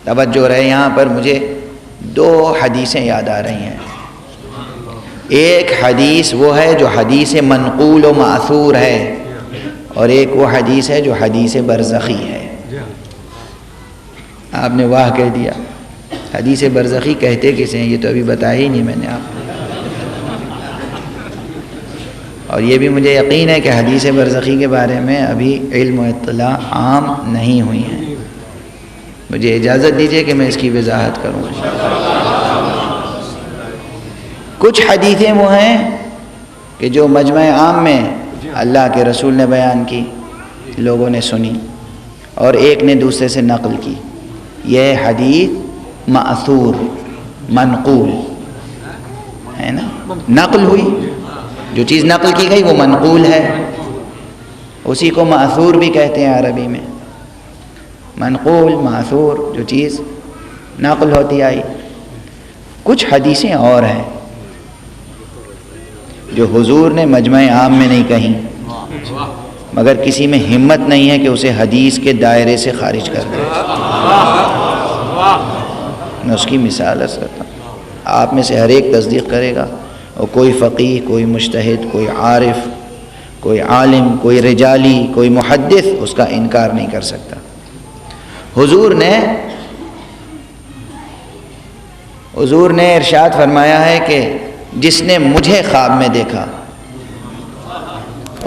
توجہ رہے، یہاں پر مجھے دو حدیثیں یاد آ رہی ہیں۔ ایک حدیث وہ ہے جو حدیث منقول و ماثور ہے، اور ایک وہ حدیث ہے جو حدیث برزخی ہے۔ آپ نے واہ کہہ دیا، حدیث برزخی کہتے کسے ہیں یہ تو ابھی بتایا ہی نہیں میں نے آپ کو۔ اور یہ بھی مجھے یقین ہے کہ حدیث برزخی کے بارے میں ابھی علم و اطلاع عام نہیں ہوئی ہیں۔ مجھے اجازت دیجیے کہ میں اس کی وضاحت کروں۔ کچھ حدیثیں وہ ہیں کہ جو مجمع عام میں اللہ کے رسول نے بیان کی، لوگوں نے سنی اور ایک نے دوسرے سے نقل کی، یہ حدیث مأثور منقول ہے نا، نقل ہوئی، جو چیز نقل کی گئی وہ منقول ہے، اسی کو مأثور بھی کہتے ہیں عربی میں، منقول مأثور، جو چیز نقل ہوتی آئی۔ کچھ حدیثیں اور ہیں جو حضور نے مجمع عام میں نہیں کہیں، مگر کسی میں ہمت نہیں ہے کہ اسے حدیث کے دائرے سے خارج کر دے۔ میں اس کی مثال عرض کرتا ہوں، آپ میں سے ہر ایک تصدیق کرے گا، اور کوئی فقیہ، کوئی مجتہد، کوئی عارف، کوئی عالم، کوئی رجالی، کوئی محدث اس کا انکار نہیں کر سکتا۔ حضور نے ارشاد فرمایا ہے کہ جس نے مجھے خواب میں دیکھا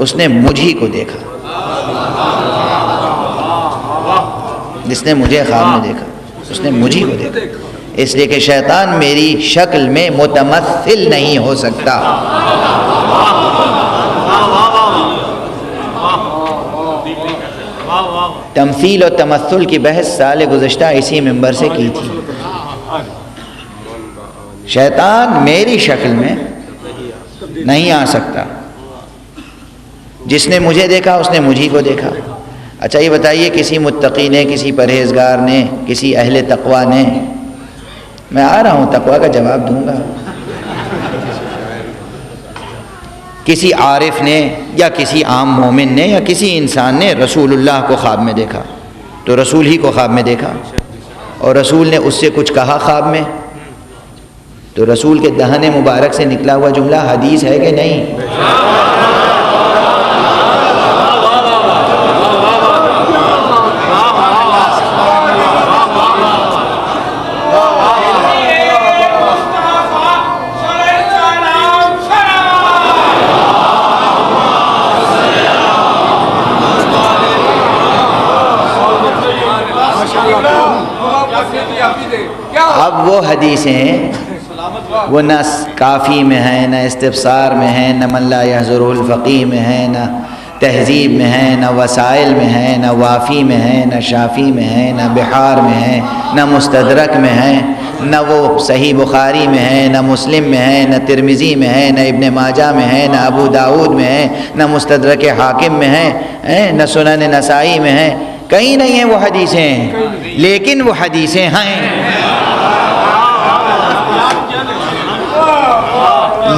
اس نے مجھی کو دیکھا، جس نے مجھے خواب میں دیکھا اس نے مجھی کو دیکھا، اس لیے کہ شیطان میری شکل میں متمثل نہیں ہو سکتا۔ تمثیل اور تمثل کی بحث سال گزشتہ اسی منبر سے کی تھی۔ شیطان میری شکل میں نہیں آ سکتا، جس نے مجھے دیکھا اس نے مجھی کو دیکھا۔ اچھا یہ بتائیے، کسی متقی نے، کسی پرہیزگار نے، کسی اہل تقوی نے، میں آ رہا ہوں تقوی کا جواب دوں گا، کسی عارف نے یا کسی عام مومن نے یا کسی انسان نے رسول اللہ کو خواب میں دیکھا تو رسول ہی کو خواب میں دیکھا، اور رسول نے اس سے کچھ کہا خواب میں، تو رسول کے دہن مبارک سے نکلا ہوا جملہ حدیث ہے کہ نہیں؟ اب وہ حدیثیں وہ نہ کافی میں ہیں، نہ استفسار میں ہیں، نہ من لا یحضرہ الفقیہ میں ہیں، نہ تہذیب میں ہیں، نہ وسائل میں ہیں، نہ وافی میں ہیں، نہ شافی میں ہیں، نہ بحار میں ہیں، نہ مستدرک میں ہیں، نہ وہ صحیح بخاری میں ہیں، نہ مسلم میں ہیں، نہ ترمذی میں ہیں، نہ ابن ماجہ میں ہیں، نہ ابو داؤد میں ہیں، نہ مستدرک حاکم میں ہیں، نہ سنن نسائی میں ہیں، کہیں نہیں ہیں وہ حدیثیں، لیکن وہ حدیثیں ہیں۔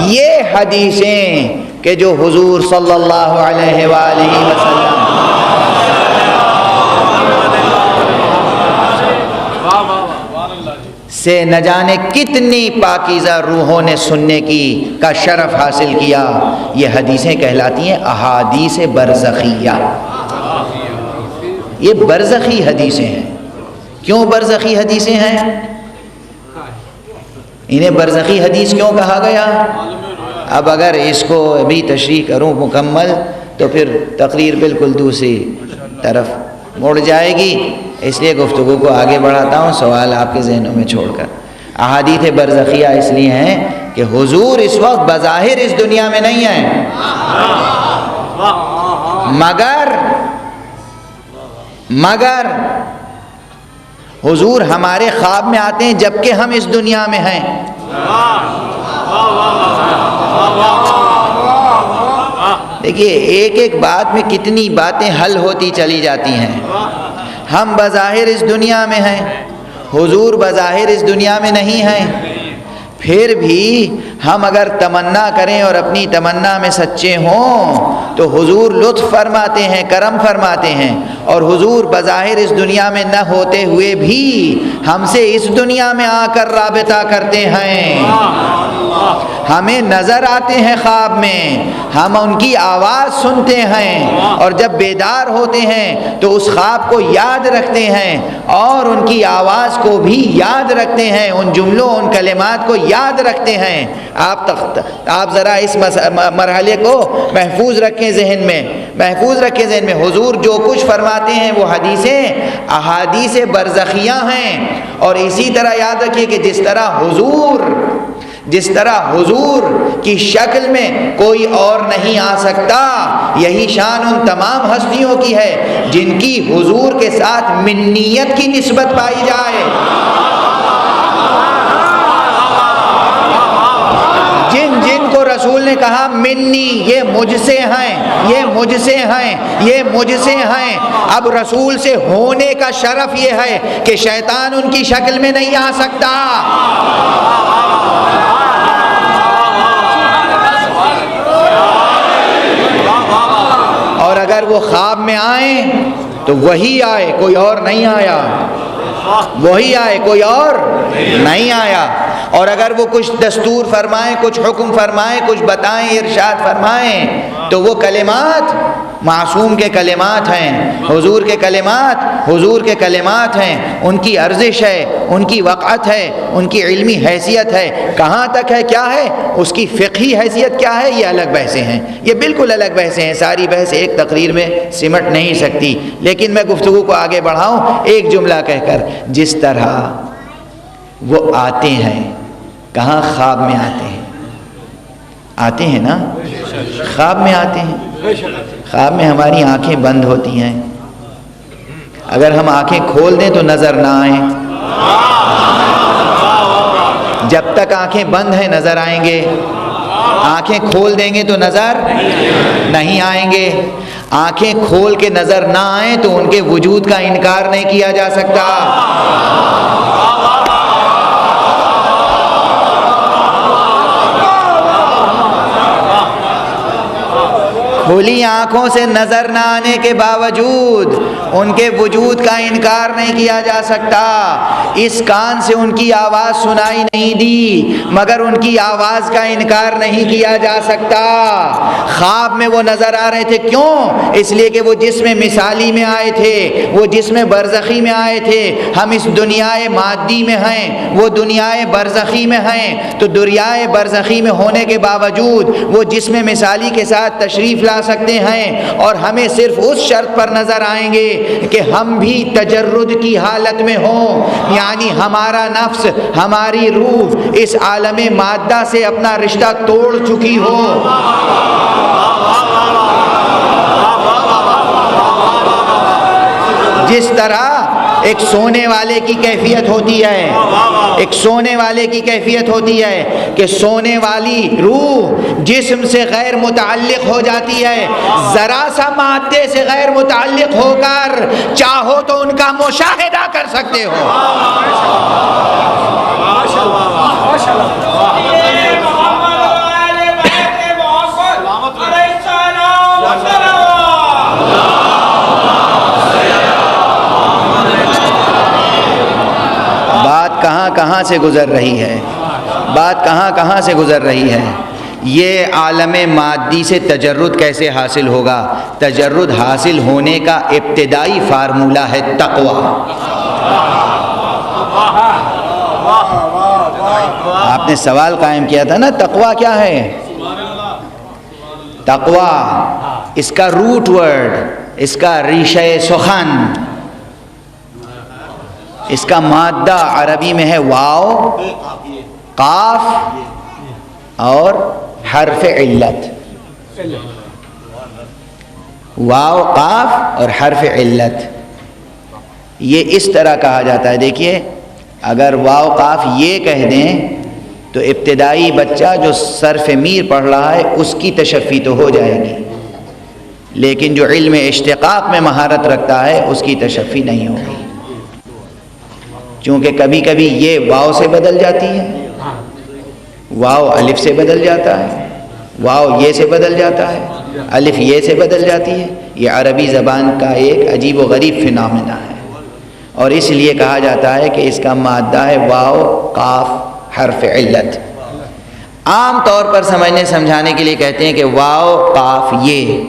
یہ حدیثیں کہ جو حضور صلی اللہ علیہ وآلہ وسلم سے نہ جانے کتنی پاکیزہ روحوں نے سننے کا شرف حاصل کیا، یہ حدیثیں کہلاتی ہیں احادیث برزخیہ۔ یہ برزخی حدیثیں ہیں۔ کیوں برزخی حدیثیں ہیں؟ انہیں برزخی حدیث کیوں کہا گیا؟ اب اگر اس کو ابھی تشریح کروں مکمل تو پھر تقریر بالکل دوسری طرف مڑ جائے گی، اس لیے گفتگو کو آگے بڑھاتا ہوں سوال آپ کے ذہنوں میں چھوڑ کر۔ احادیث برزخیہ اس لیے ہیں کہ حضور اس وقت بظاہر اس دنیا میں نہیں ہیں، مگر حضور ہمارے خواب میں آتے ہیں جبکہ ہم اس دنیا میں ہیں۔ دیکھیے ایک ایک بات میں کتنی باتیں حل ہوتی چلی جاتی ہیں۔ ہم بظاہر اس دنیا میں ہیں، حضور بظاہر اس دنیا میں نہیں ہیں، پھر بھی ہم اگر تمنا کریں اور اپنی تمنا میں سچے ہوں تو حضور لطف فرماتے ہیں، کرم فرماتے ہیں، اور حضور بظاہر اس دنیا میں نہ ہوتے ہوئے بھی ہم سے اس دنیا میں آ کر رابطہ کرتے ہیں، ہمیں نظر آتے ہیں خواب میں، ہم ان کی آواز سنتے ہیں، اور جب بیدار ہوتے ہیں تو اس خواب کو یاد رکھتے ہیں اور ان کی آواز کو بھی یاد رکھتے ہیں، ان جملوں ان کلمات کو یاد رکھتے ہیں۔ آپ ذرا اس مرحلے کو محفوظ رکھیں ذہن میں، محفوظ رکھیں ذہن میں۔ حضور جو کچھ فرماتے ہیں وہ حدیثیں احادیث برزخیہ ہیں، اور اسی طرح یاد رکھیے کہ جس طرح حضور جس طرح حضور کی شکل میں کوئی اور نہیں آ سکتا، یہی شان ان تمام ہستیوں کی ہے جن کی حضور کے ساتھ منیت کی نسبت پائی جائے، جن جن کو رسول نے کہا منی، یہ مجھ سے ہیں، یہ مجھ سے ہیں، یہ مجھ سے ہیں۔ اب رسول سے ہونے کا شرف یہ ہے کہ شیطان ان کی شکل میں نہیں آ سکتا۔ اور اگر وہ خواب میں آئیں تو وہی آئے، کوئی اور نہیں آیا، وہی آئے، کوئی اور نہیں آیا۔ اور اگر وہ کچھ دستور فرمائیں، کچھ حکم فرمائیں، کچھ بتائیں، ارشاد فرمائیں، تو وہ کلمات معصوم کے کلمات ہیں، حضور کے کلمات حضور کے کلمات ہیں، ان کی ارزش ہے، ان کی وقعت ہے، ان کی علمی حیثیت ہے، کہاں تک ہے، کیا ہے، اس کی فقہی حیثیت کیا ہے، یہ الگ بحثیں ہیں، یہ بالکل الگ بحثیں ہیں، ساری بحث ایک تقریر میں سمٹ نہیں سکتی۔ لیکن میں گفتگو کو آگے بڑھاؤں ایک جملہ کہہ کر، جس طرح وہ آتے ہیں، کہاں، خواب میں آتے ہیں، آتے ہیں نا، خواب میں آتے ہیں۔ خواب میں ہماری آنکھیں بند ہوتی ہیں، اگر ہم آنکھیں کھول دیں تو نظر نہ آئیں، جب تک آنکھیں بند ہیں نظر آئیں گے، آنکھیں کھول دیں گے تو نظر نہیں آئیں گے۔ آنکھیں کھول کے نظر نہ آئیں تو ان کے وجود کا انکار نہیں کیا جا سکتا۔ کھلی آنکھوں سے نظر نہ آنے کے باوجود ان کے وجود کا انکار نہیں کیا جا سکتا۔ اس کان سے ان کی آواز سنائی نہیں دی مگر ان کی آواز کا انکار نہیں کیا جا سکتا۔ خواب میں وہ نظر آ رہے تھے، کیوں؟ اس لیے کہ وہ جسم مثالی میں آئے تھے، وہ جسم برزخی میں آئے تھے۔ ہم اس دنیائے مادی میں ہیں، وہ دنیائے برزخی میں ہیں، تو دنیائے برزخی میں ہونے کے باوجود وہ جسم مثالی کے ساتھ تشریف لا سکتے ہیں، اور ہمیں صرف اس شرط پر نظر آئیں گے کہ ہم بھی تجرد کی حالت میں ہوں، یعنی ہمارا نفس، ہماری روح اس عالم مادہ سے اپنا رشتہ توڑ چکی ہو۔ جس طرح ایک سونے والے کی کیفیت ہوتی ہے، ایک سونے والے کی کیفیت ہوتی ہے کہ سونے والی روح جسم سے غیر متعلق ہو جاتی ہے، ذرا سا مادے سے غیر متعلق ہو کر چاہو تو ان کا مشاہدہ کر سکتے ہو۔ بات کہاں کہاں سے گزر رہی ہے، بات کہاں کہاں سے گزر رہی ہے۔ یہ عالم مادی سے تجرد کیسے حاصل ہوگا؟ تجرد حاصل ہونے کا ابتدائی فارمولہ ہے تقوی۔ آپ نے سوال قائم کیا تھا نا، تقوی کیا ہے؟ تقوی اس کا روٹ ورڈ، اس کا ریشہ سخن، اس کا مادہ عربی میں ہے واو، قاف اور حرف علت۔ واو، قاف اور حرف علت، یہ اس طرح کہا جاتا ہے۔ دیکھیے، اگر واو قاف یہ کہہ دیں تو ابتدائی بچہ جو صرف میر پڑھ رہا ہے اس کی تشفی تو ہو جائے گی، لیکن جو علم اشتقاق میں مہارت رکھتا ہے اس کی تشفی نہیں ہوگی، چونکہ کبھی کبھی یہ واو سے بدل جاتی ہے، واو الف سے بدل جاتا ہے، واو یہ سے بدل جاتا ہے، الف یہ سے بدل جاتی ہے۔ یہ عربی زبان کا ایک عجیب و غریب فنامنا ہے، اور اس لیے کہا جاتا ہے کہ اس کا مادہ ہے واو، قاف، حرف علت۔ عام طور پر سمجھنے سمجھانے کے لیے کہتے ہیں کہ واو، قاف، یہ،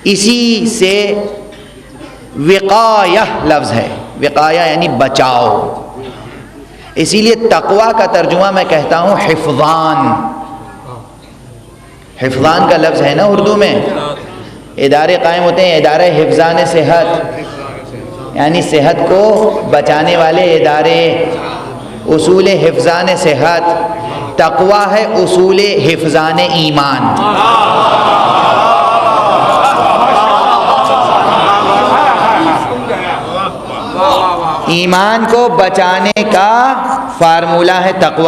اسی سے وقایہ لفظ ہے، وقایہ یعنی بچاؤ۔ اسی لیے تقوی کا ترجمہ میں کہتا ہوں حفظان۔ حفظان کا لفظ ہے نا اردو میں، ادارے قائم ہوتے ہیں، ادارے حفظان صحت، یعنی صحت کو بچانے والے ادارے، اصول حفظان صحت، تقوی ہے اصول حفظان ایمان۔ ایمان کو بچانے کا فارمولہ ہے تقوی۔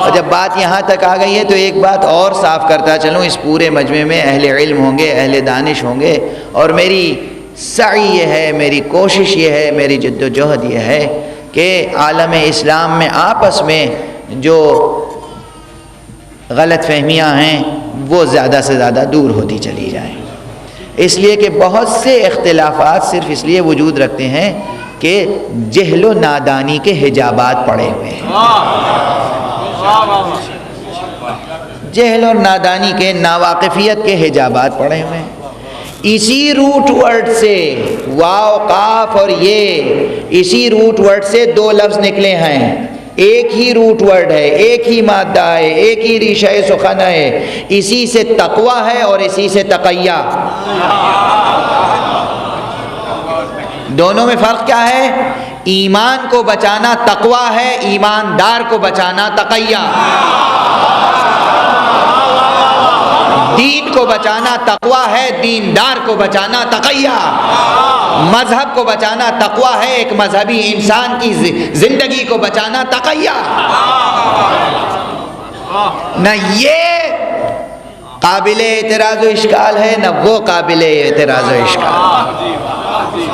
اور جب بات یہاں تک آ گئی ہے تو ایک بات اور صاف کرتا چلوں، اس پورے مجمع میں اہل علم ہوں گے، اہل دانش ہوں گے، اور میری سعی یہ ہے، میری کوشش یہ ہے، میری جد و جہد یہ ہے کہ عالم اسلام میں آپس میں جو غلط فہمیاں ہیں وہ زیادہ سے زیادہ دور ہوتی چلی جائیں، اس لیے کہ بہت سے اختلافات صرف اس لیے وجود رکھتے ہیں کہ جہل و نادانی کے حجابات پڑے ہوئے ہیں، جہل اور نادانی کے، ناواقفیت کے حجابات پڑے ہوئے ہیں۔ اسی روٹ ورڈ سے واو قاف اور یہ، اسی روٹ ورڈ سے دو لفظ نکلے ہیں، ایک ہی روٹ ورڈ ہے، ایک ہی مادہ ہے، ایک ہی ریشہ سخن ہے، اسی سے تقوی ہے اور اسی سے تقیہ۔ دونوں میں فرق کیا ہے؟ ایمان کو بچانا تقوی ہے، ایماندار کو بچانا تقیہ۔ دین کو بچانا تقوی ہے، دیندار کو بچانا تقیہ۔ مذہب کو بچانا تقوی ہے، ایک مذہبی انسان کی زندگی کو بچانا تقیہ۔ نہ یہ قابل اعتراض و اشکال ہے، نہ وہ قابل اعتراض و اشکال۔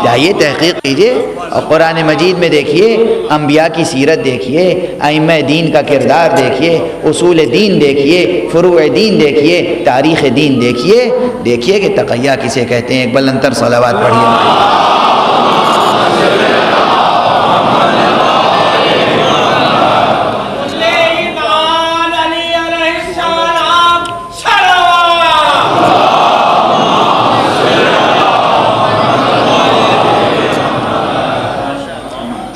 جائیے تحقیق کیجئے اور قرآن مجید میں دیکھیے، انبیاء کی سیرت دیکھیے، ائمہ دین کا کردار دیکھیے، اصول دین دیکھیے، فروع دین دیکھیے، تاریخ دین دیکھیے، دیکھیے کہ تقیہ کسے کہتے ہیں۔ ایک بلندر صلوات پڑھیے۔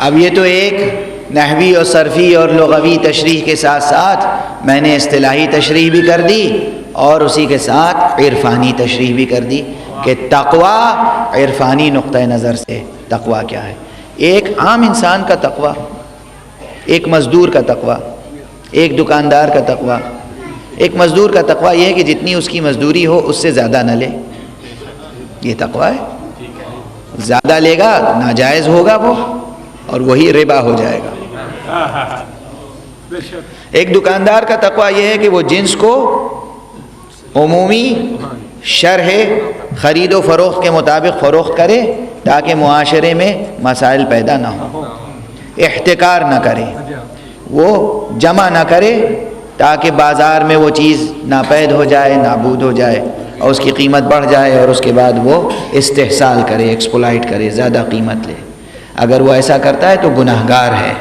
اب یہ تو ایک نحوی اور صرفی اور لغوی تشریح کے ساتھ ساتھ میں نے اصطلاحی تشریح بھی کر دی اور اسی کے ساتھ عرفانی تشریح بھی کر دی کہ تقوی عرفانی نقطہ نظر سے تقوی کیا ہے۔ ایک عام انسان کا تقوی، ایک مزدور کا تقوی، ایک دکاندار کا تقوی۔ ایک مزدور کا تقوی یہ ہے کہ جتنی اس کی مزدوری ہو اس سے زیادہ نہ لے، یہ تقوی ہے۔ زیادہ لے گا ناجائز ہوگا وہ، اور وہی ربا ہو جائے گا۔ ایک دکاندار کا تقوی یہ ہے کہ وہ جنس کو عمومی شرح خرید و فروخت کے مطابق فروخت کرے تاکہ معاشرے میں مسائل پیدا نہ ہوں، احتکار نہ کرے، وہ جمع نہ کرے تاکہ بازار میں وہ چیز ناپید ہو جائے، نابود ہو جائے اور اس کی قیمت بڑھ جائے اور اس کے بعد وہ استحصال کرے، ایکسپلائٹ کرے، زیادہ قیمت لے۔ اگر وہ ایسا کرتا ہے تو گناہگار ہے،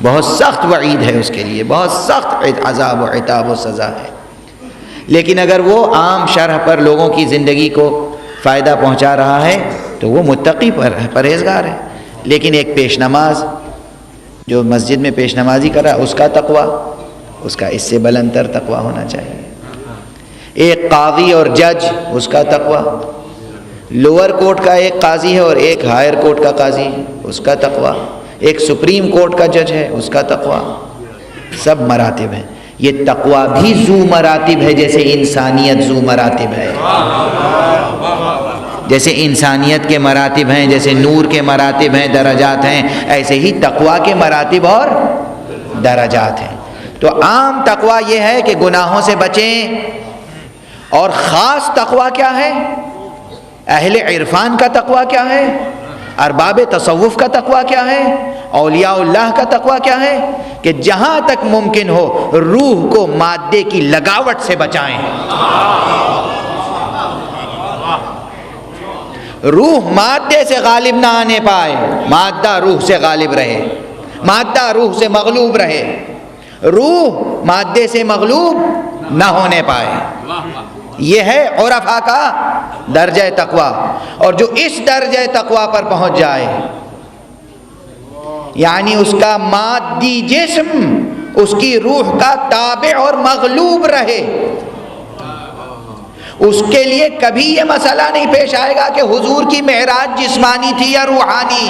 بہت سخت وعید ہے اس کے لیے، بہت سخت عذاب و عتاب و سزا ہے۔ لیکن اگر وہ عام شرح پر لوگوں کی زندگی کو فائدہ پہنچا رہا ہے تو وہ متقی پرہیزگار ہے۔ لیکن ایک پیش نماز جو مسجد میں پیش نمازی کر رہا ہے، اس کا تقوی، اس کا اس سے بلند تر تقوی ہونا چاہیے۔ ایک قاضی اور جج، اس کا تقوی، لوور کورٹ کا ایک قاضی ہے اور ایک ہائر کورٹ کا قاضی ہے، اس کا تقوی، ایک سپریم کورٹ کا جج ہے، اس کا تقوی۔ سب مراتب ہیں۔ یہ تقوی بھی ذو مراتب ہے، جیسے انسانیت ذو مراتب ہے، جیسے انسانیت کے مراتب ہیں، جیسے نور کے مراتب ہیں، درجات ہیں، ایسے ہی تقوی کے مراتب اور درجات ہیں۔ تو عام تقوی یہ ہے کہ گناہوں سے بچیں، اور خاص تقوی کیا ہے؟ اہل عرفان کا تقوی کیا ہے؟ ارباب تصوف کا تقوی کیا ہے؟ اولیاء اللہ کا تقوی کیا ہے؟ کہ جہاں تک ممکن ہو روح کو مادے کی لگاوٹ سے بچائیں، روح مادے سے غالب نہ آنے پائے، مادہ روح سے غالب رہے، مادہ روح سے مغلوب رہے، روح مادے سے مغلوب نہ ہونے پائے۔ یہ ہے عرفا کا درجہ تقوی۔ اور جو اس درجہ تقوی پر پہنچ جائے، یعنی اس کا مادی جسم اس کی روح کا تابع اور مغلوب رہے، اس کے لیے کبھی یہ مسئلہ نہیں پیش آئے گا کہ حضور کی معراج جسمانی تھی یا روحانی۔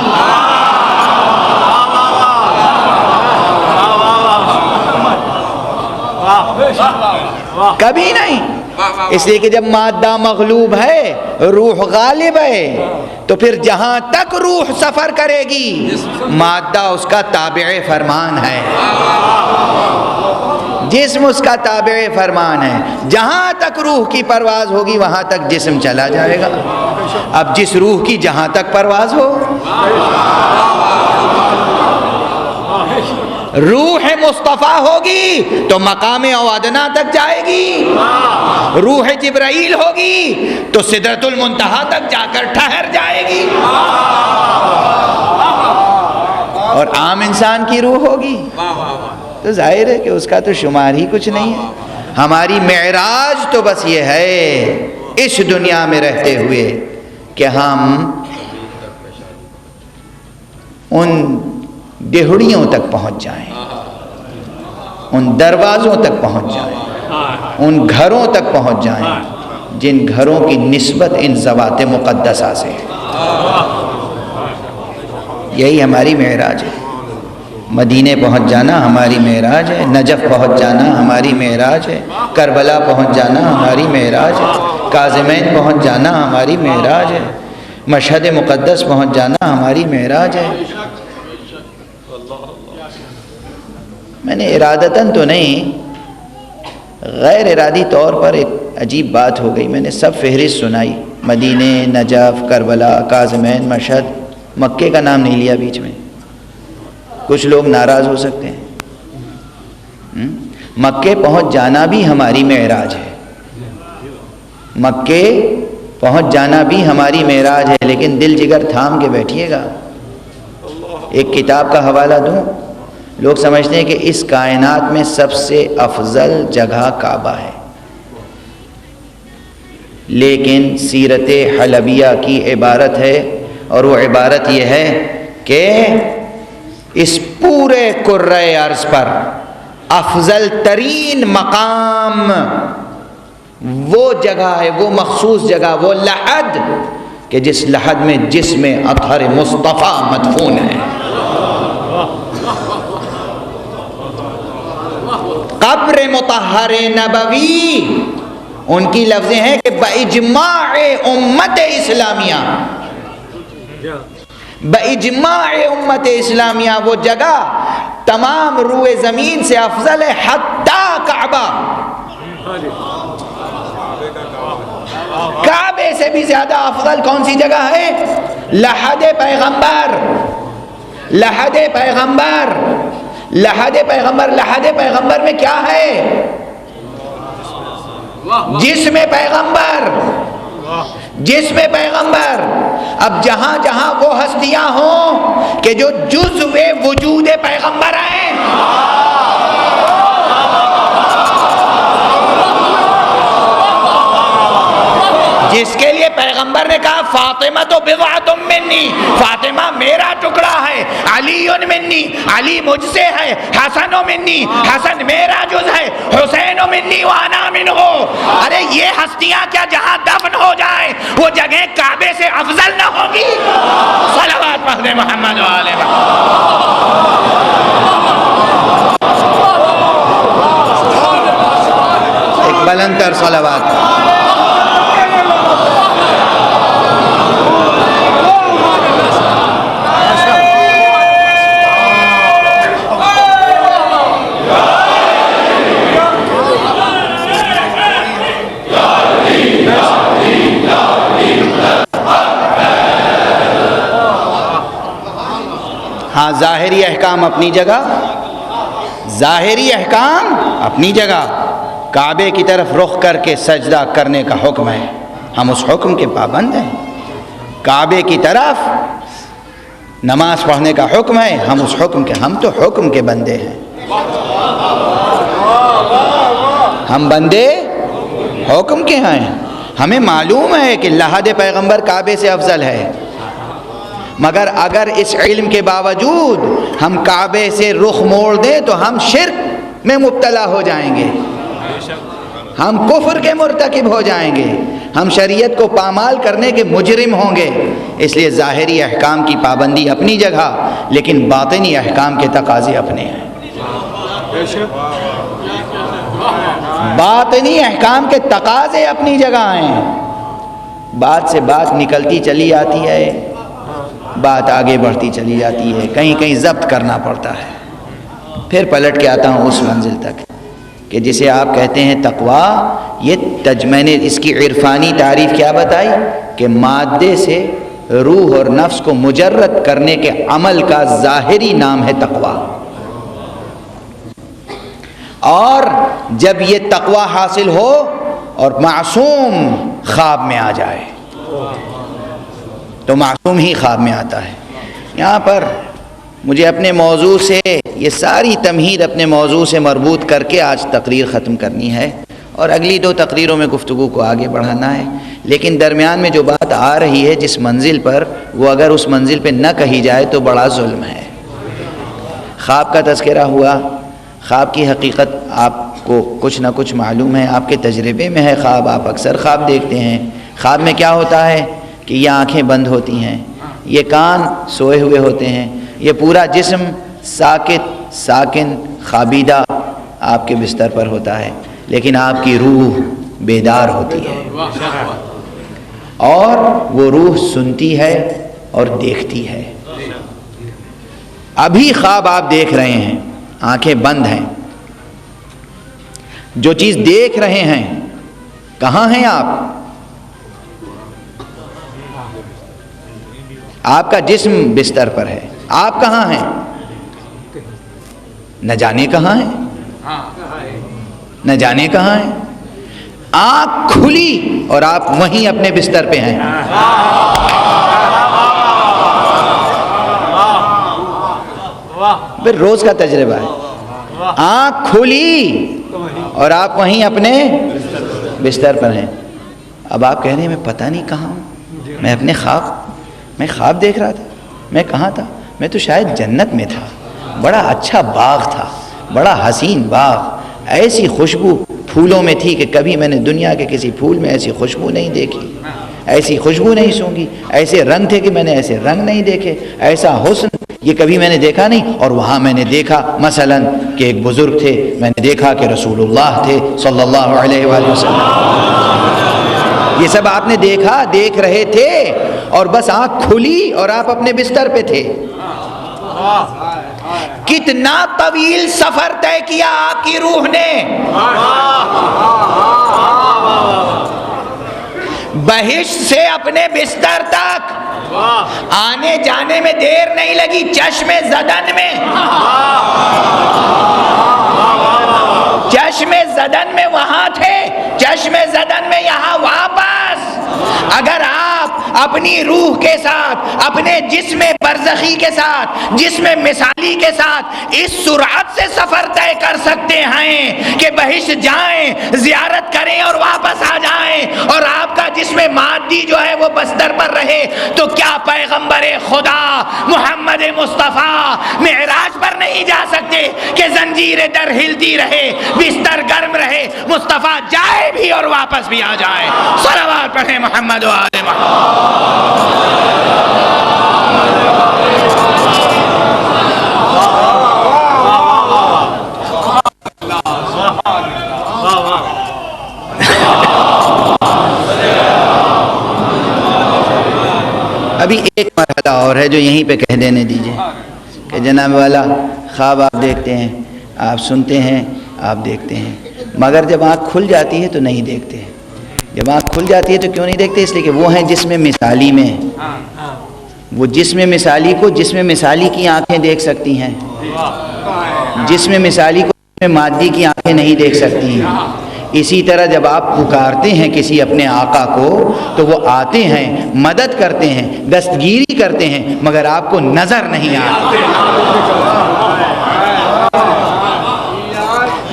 کبھی نہیں. اس لیے کہ جب مادہ مغلوب ہے روح غالب ہے تو پھر جہاں تک روح سفر کرے گی مادہ اس کا تابع فرمان ہے، جسم اس کا تابع فرمان ہے. جہاں تک روح کی پرواز ہوگی وہاں تک جسم چلا جائے گا. اب جس روح کی جہاں تک پرواز ہو، روح مصطفیٰ ہوگی تو مقام او ادنا تک جائے گی، روح جبرائیل ہوگی تو سدرۃ المنتہا تک جا کر ٹھہر جائے گی، اور عام انسان کی روح ہوگی تو ظاہر ہے کہ اس کا تو شمار ہی کچھ نہیں ہے. ہماری معراج تو بس یہ ہے اس دنیا میں رہتے ہوئے کہ ہم ان دہڑیوں تک پہنچ جائیں، ان دروازوں تک پہنچ جائیں، ان گھروں تک پہنچ جائیں جن گھروں کی نسبت ان ذوات مقدسہ سے ہے. یہی ہماری معراج ہے. مدینے پہنچ جانا ہماری معراج ہے، نجف پہنچ جانا ہماری معراج ہے، کربلا پہنچ جانا ہماری معراج ہے، کاظمین پہنچ جانا ہماری معراج ہے، مشہد مقدس پہنچ جانا ہماری معراج ہے. میں نے ارادتاً تو نہیں، غیر ارادی طور پر ایک عجیب بات ہو گئی. میں نے سب فہرست سنائی، مدینے، نجف، کربلا، کاظمین، مشہد، مکے کا نام نہیں لیا بیچ میں. کچھ لوگ ناراض ہو سکتے ہیں. مکے پہنچ جانا بھی ہماری معراج ہے، مکے پہنچ جانا بھی ہماری معراج ہے، لیکن دل جگر تھام کے بیٹھیے گا. ایک کتاب کا حوالہ دوں. لوگ سمجھتے ہیں کہ اس کائنات میں سب سے افضل جگہ کعبہ ہے، لیکن سیرت حلبیہ کی عبارت ہے، اور وہ عبارت یہ ہے کہ اس پورے کرۂ ارض پر افضل ترین مقام وہ جگہ ہے، وہ مخصوص جگہ، وہ لحد کہ جس لحد میں جسم اطہر مصطفیٰ مدفون ہے. قبر مطہر نبوی، ان کی لفظیں ہیں کہ باجماع امت اسلامیہ، باجماع امت اسلامیہ وہ جگہ تمام روئے زمین سے افضل ہے حتیٰ کعبہ. کعبے سے بھی زیادہ افضل کون سی جگہ ہے؟ لحد پیغمبر، لحد پیغمبر، لحد پیغمبر. لحد پیغمبر میں کیا ہے؟ جسم پیغمبر، جسم پیغمبر. اب جہاں جہاں وہ ہستیاں ہوں کہ جو جزو وجود پیغمبر ہیں، جس کے لیے پیغمبر نے کہا فاطمہ تو بضعۃ منی، فاطمہ میرا ٹکڑا ہے، علی منی، علی مجھ سے ہے، حسن منی، حسن میرا جز ہے، حسین منی وانا منہ. ارے یہ ہستیاں کیا جہاں دفن ہو جائے وہ جگہ کعبے سے افضل نہ ہوگی؟ صلوات پڑھ دے محمد و آل محمد. ایک بلند تر صلوات. ہاں ظاہری احکام اپنی جگہ، ظاہری احکام اپنی جگہ. کعبے کی طرف رخ کر کے سجدہ کرنے کا حکم ہے، ہم اس حکم کے پابند ہیں. کعبے کی طرف نماز پڑھنے کا حکم ہے، ہم اس حکم کے، ہم تو حکم کے بندے ہیں. ہم بندے حکم کے ہیں. ہمیں معلوم ہے کہ لحد پیغمبر کعبے سے افضل ہے، مگر اگر اس علم کے باوجود ہم کعبے سے رخ موڑ دیں تو ہم شرک میں مبتلا ہو جائیں گے، ہم کفر کے مرتکب ہو جائیں گے، ہم شریعت کو پامال کرنے کے مجرم ہوں گے. اس لیے ظاہری احکام کی پابندی اپنی جگہ، لیکن باطنی احکام کے تقاضے اپنے ہیں. باطنی احکام کے تقاضے اپنی جگہ ہیں، بات سے بات نکلتی چلی آتی ہے، بات آگے بڑھتی چلی جاتی ہے، کہیں کہیں ضبط کرنا پڑتا ہے، پھر پلٹ کے آتا ہوں اس منزل تک کہ جسے آپ کہتے ہیں تقویٰ. یہ میں نے اس کی عرفانی تعریف کیا بتائی کہ مادے سے روح اور نفس کو مجرد کرنے کے عمل کا ظاہری نام ہے تقویٰ. اور جب یہ تقویٰ حاصل ہو اور معصوم خواب میں آ جائے تو معصوم ہی خواب میں آتا ہے. یہاں پر مجھے اپنے موضوع سے یہ ساری تمہید اپنے موضوع سے مربوط کر کے آج تقریر ختم کرنی ہے اور اگلی 2 تقریروں میں گفتگو کو آگے بڑھانا ہے. لیکن درمیان میں جو بات آ رہی ہے جس منزل پر، وہ اگر اس منزل پہ نہ کہی جائے تو بڑا ظلم ہے. خواب کا تذکرہ ہوا. خواب کی حقیقت آپ کو کچھ نہ کچھ معلوم ہے، آپ کے تجربے میں ہے خواب، آپ اکثر خواب دیکھتے ہیں. خواب میں کیا ہوتا ہے کہ یہ آنکھیں بند ہوتی ہیں، یہ کان سوئے ہوئے ہوتے ہیں، یہ پورا جسم ساکت ساکن خوابیدہ آپ کے بستر پر ہوتا ہے، لیکن آپ کی روح بیدار ہوتی ہے اور وہ روح سنتی ہے اور دیکھتی ہے. ابھی خواب آپ دیکھ رہے ہیں، آنکھیں بند ہیں، جو چیز دیکھ رہے ہیں کہاں ہیں آپ کا جسم بستر پر ہے، آپ کہاں ہیں؟ نہ جانے کہاں ہیں، نہ جانے کہاں ہیں. آنکھ کھلی اور آپ وہیں اپنے بستر پہ ہیں. پھر روز کا تجربہ ہے، آنکھ کھلی اور آپ وہیں اپنے بستر پر ہیں. اب آپ کہہ رہے ہیں میں پتہ نہیں کہاں ہوں، میں خواب دیکھ رہا تھا، میں کہاں تھا؟ میں تو شاید جنت میں تھا، بڑا اچھا باغ تھا، بڑا حسین باغ، ایسی خوشبو پھولوں میں تھی کہ کبھی میں نے دنیا کے کسی پھول میں ایسی خوشبو نہیں دیکھی، ایسی خوشبو نہیں سونگھی، ایسے رنگ تھے کہ میں نے ایسے رنگ نہیں دیکھے، ایسا حسن یہ کبھی میں نے دیکھا نہیں. اور وہاں میں نے دیکھا مثلا کہ ایک بزرگ تھے، میں نے دیکھا کہ رسول اللہ تھے صلی اللہ علیہ وآلہ وسلم. یہ سب آپ نے دیکھا، دیکھ رہے تھے اور بس آنکھ کھلی اور آپ اپنے بستر پہ تھے. کتنا طویل سفر طے کیا آپ کی روح نے، بہشت سے اپنے بستر تک آنے جانے میں دیر نہیں لگی. چشم زدن میں وہاں تھے، چشم زدن میں یہاں واپس. اگر آپ اپنی روح کے ساتھ، اپنے جسم برزخی کے ساتھ، جسم مثالی کے ساتھ اس سرعت سے سفر طے کر سکتے ہیں کہ بہشت جائیں، زیارت کریں اور واپس آ جائیں، اور آپ کا جسم مادی جو ہے وہ بستر پر رہے، تو کیا پیغمبر خدا محمد مصطفیٰ معراج پر نہیں جا سکتے کہ زنجیر در ہلتی رہے، بستر گرم رہے، مصطفیٰ جائے بھی اور واپس بھی آ جائے. صلوات پڑھیں محمد و آل محمد. ابھی ایک مرحلہ اور ہے جو یہیں پہ کہہ دینے دیجئے کہ جناب والا خواب آپ دیکھتے ہیں، آپ سنتے ہیں، آپ دیکھتے ہیں، مگر جب آنکھ کھل جاتی ہے تو نہیں دیکھتے. جب آنکھ کھل جاتی ہے تو کیوں نہیں دیکھتے؟ اس لیے کہ وہ ہیں جسم مثالی میں. وہ جسم مثالی کو جسم مثالی کی آنکھیں دیکھ سکتی ہیں، جسم مثالی کو جسم مادی کی آنکھیں نہیں دیکھ سکتی ہیں. اسی طرح جب آپ پکارتے ہیں کسی اپنے آقا کو تو وہ آتے ہیں، مدد کرتے ہیں، دستگیری کرتے ہیں، مگر آپ کو نظر نہیں آتے.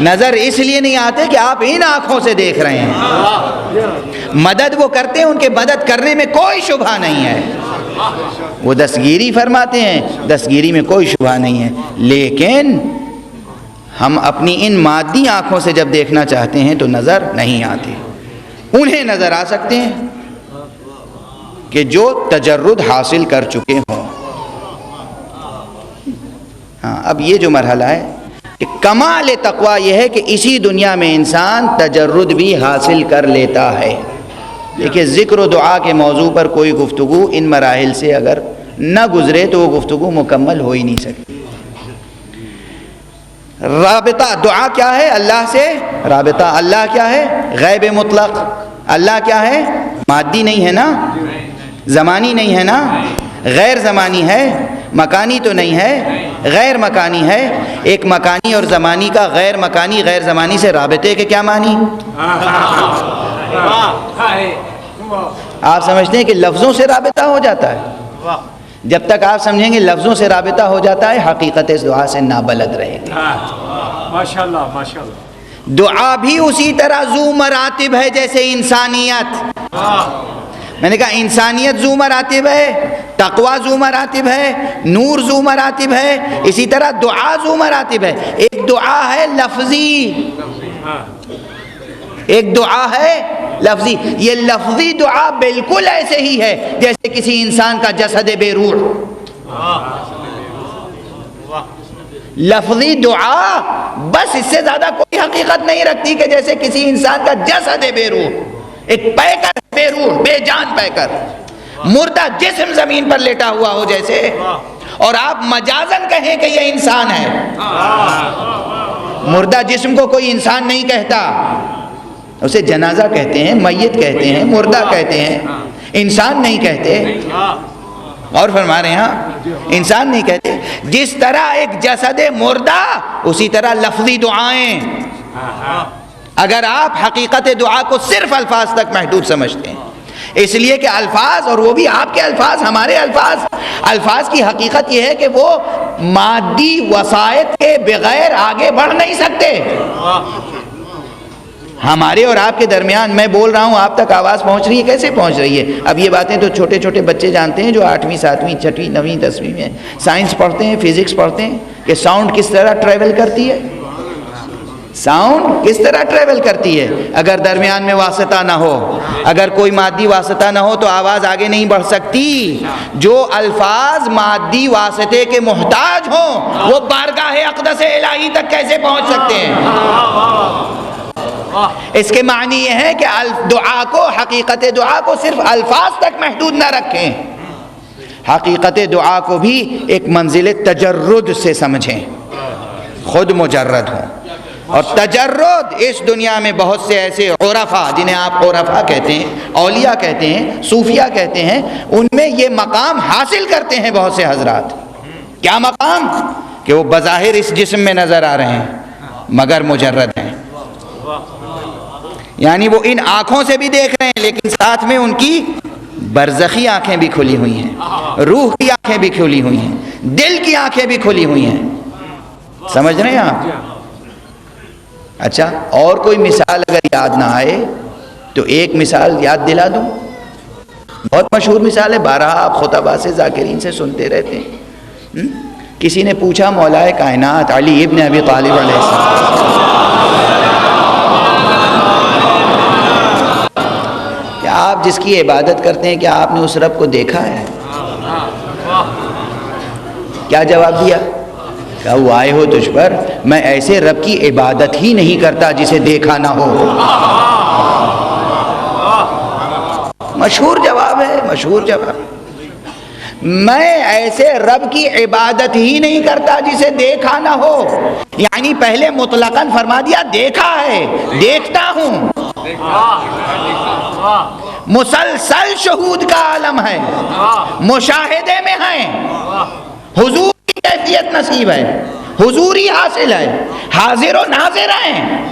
نظر اس لیے نہیں آتے کہ آپ ان آنکھوں سے دیکھ رہے ہیں. مدد وہ کرتے ہیں، ان کے مدد کرنے میں کوئی شبہ نہیں ہے، وہ دستگیری فرماتے ہیں، دستگیری میں کوئی شبہ نہیں ہے. لیکن ہم اپنی ان مادی آنکھوں سے جب دیکھنا چاہتے ہیں تو نظر نہیں آتی. انہیں نظر آ سکتے ہیں کہ جو تجرد حاصل کر چکے ہوں. ہاں، اب یہ جو مرحلہ ہے
کہ کمال تقویٰ یہ ہے کہ اسی دنیا میں انسان تجرد بھی حاصل کر لیتا ہے. دیکھیے ذکر و دعا کے موضوع پر کوئی گفتگو ان مراحل سے اگر نہ گزرے تو وہ گفتگو مکمل ہو ہی نہیں سکتی. رابطہ دعا کیا ہے؟ اللہ سے رابطہ. اللہ کیا ہے؟ غیب مطلق. اللہ کیا ہے؟ مادی نہیں ہے نا، زمانی نہیں ہے نا، غیر زمانی ہے، مکانی تو نہیں ہے، غیر مکانی ہے. ایک مکانی اور زمانی کا غیر مکانی غیر زمانی سے رابطے کے کیا معنی؟ آپ سمجھتے ہیں کہ لفظوں سے رابطہ ہو جاتا ہے؟ جب تک آپ سمجھیں گے لفظوں سے رابطہ ہو جاتا ہے حقیقت اس دعا سے نابلد رہے گی.
ماشاءاللہ ماشاءاللہ.
دعا بھی اسی طرح ذو مراتب ہے جیسے انسانیت. میں نے کہا انسانیت ذو مراتب ہے، تقویٰ ذو مراتب ہے، نور ذو مراتب ہے، اسی طرح دعا ذو مراتب ہے. ایک دعا ہے لفظی، ایک دعا ہے لفظی. یہ لفظی دعا بالکل ایسے ہی ہے جیسے کسی انسان کا جسد بے روح. لفظی دعا بس اس سے زیادہ کوئی حقیقت نہیں رکھتی کہ جیسے کسی انسان کا جسد بے روح، ایک پیکر بے روح بے جان پیکر، مردہ جسم زمین پر لیٹا ہوا ہو جیسے، اور آپ مجازن کہیں کہ یہ انسان ہے. مردہ جسم کو کوئی انسان نہیں کہتا، اسے جنازہ کہتے ہیں، میت کہتے ہیں، مردہ کہتے ہیں، انسان نہیں کہتے. اور فرما رہے ہیں ہاں انسان نہیں کہتے. جس طرح ایک جسد مردہ اسی طرح لفظی دعائیں. اگر آپ حقیقت دعا کو صرف الفاظ تک محدود سمجھتے ہیں، اس لیے کہ الفاظ، اور وہ بھی آپ کے الفاظ، ہمارے الفاظ، الفاظ کی حقیقت یہ ہے کہ وہ مادی وسائط کے بغیر آگے بڑھ نہیں سکتے. ہمارے اور آپ کے درمیان میں بول رہا ہوں، آپ تک آواز پہنچ رہی ہے. کیسے پہنچ رہی ہے؟ اب یہ باتیں تو چھوٹے چھوٹے بچے جانتے ہیں جو 8ویں 7ویں 6ویں 9ویں 10ویں میں سائنس پڑھتے ہیں، فزکس پڑھتے ہیں کہ ساؤنڈ کس طرح ٹریول کرتی ہے. ساؤنڈ کس طرح ٹریول کرتی ہے. اگر درمیان میں واسطہ نہ ہو، اگر کوئی مادی واسطہ نہ ہو تو آواز آگے نہیں بڑھ سکتی. جو الفاظ مادی واسطے کے محتاج ہوں وہ بارگاہ اقدس الہی تک کیسے پہنچ سکتے ہیں؟ اس کے معنی یہ ہے کہ دعا کو، حقیقت دعا کو صرف الفاظ تک محدود نہ رکھیں، حقیقت دعا کو بھی ایک منزل تجرد سے سمجھیں، خود مجرد ہوں. اور تجرد اس دنیا میں بہت سے ایسے عرفا، جنہیں آپ عرفا کہتے ہیں، اولیاء کہتے ہیں، صوفیہ کہتے ہیں، ان میں یہ مقام حاصل کرتے ہیں بہت سے حضرات. کیا مقام؟ کہ وہ بظاہر اس جسم میں نظر آ رہے ہیں مگر مجرد ہیں. یعنی وہ ان آنکھوں سے بھی دیکھ رہے ہیں لیکن ساتھ میں ان کی برزخی آنکھیں بھی کھلی ہوئی ہیں، روح کی آنکھیں بھی کھلی ہوئی ہیں، دل کی آنکھیں بھی کھلی ہوئی ہیں. سمجھ رہے ہیں آپ؟ اچھا، اور کوئی مثال اگر یاد نہ آئے تو ایک مثال یاد دلا دوں. بہت مشہور مثال ہے، بارہا آپ خطبہ سے ذاکرین سے سنتے رہتے ہیں. کسی نے پوچھا مولائے کائنات علی ابن ابی طالب علیہ السلام، کیا آپ جس کی عبادت کرتے ہیں کیا آپ نے اس رب کو دیکھا ہے؟ کیا جواب دیا؟ کہ وہ آئے ہو تجھ پر، میں ایسے رب کی عبادت ہی نہیں کرتا جسے دیکھا نہ ہو. مشہور جواب ہے، مشہور جواب. میں ایسے رب کی عبادت ہی نہیں کرتا جسے دیکھا نہ ہو. یعنی پہلے مطلقاً فرما دیا دیکھا ہے، دیکھتا ہوں. مسلسل شہود کا عالم ہے، مشاہدے میں ہیں، حضور کی کیفیت نصیب ہے، حضوری حاصل ہے، حاضر و ناظر ہیں.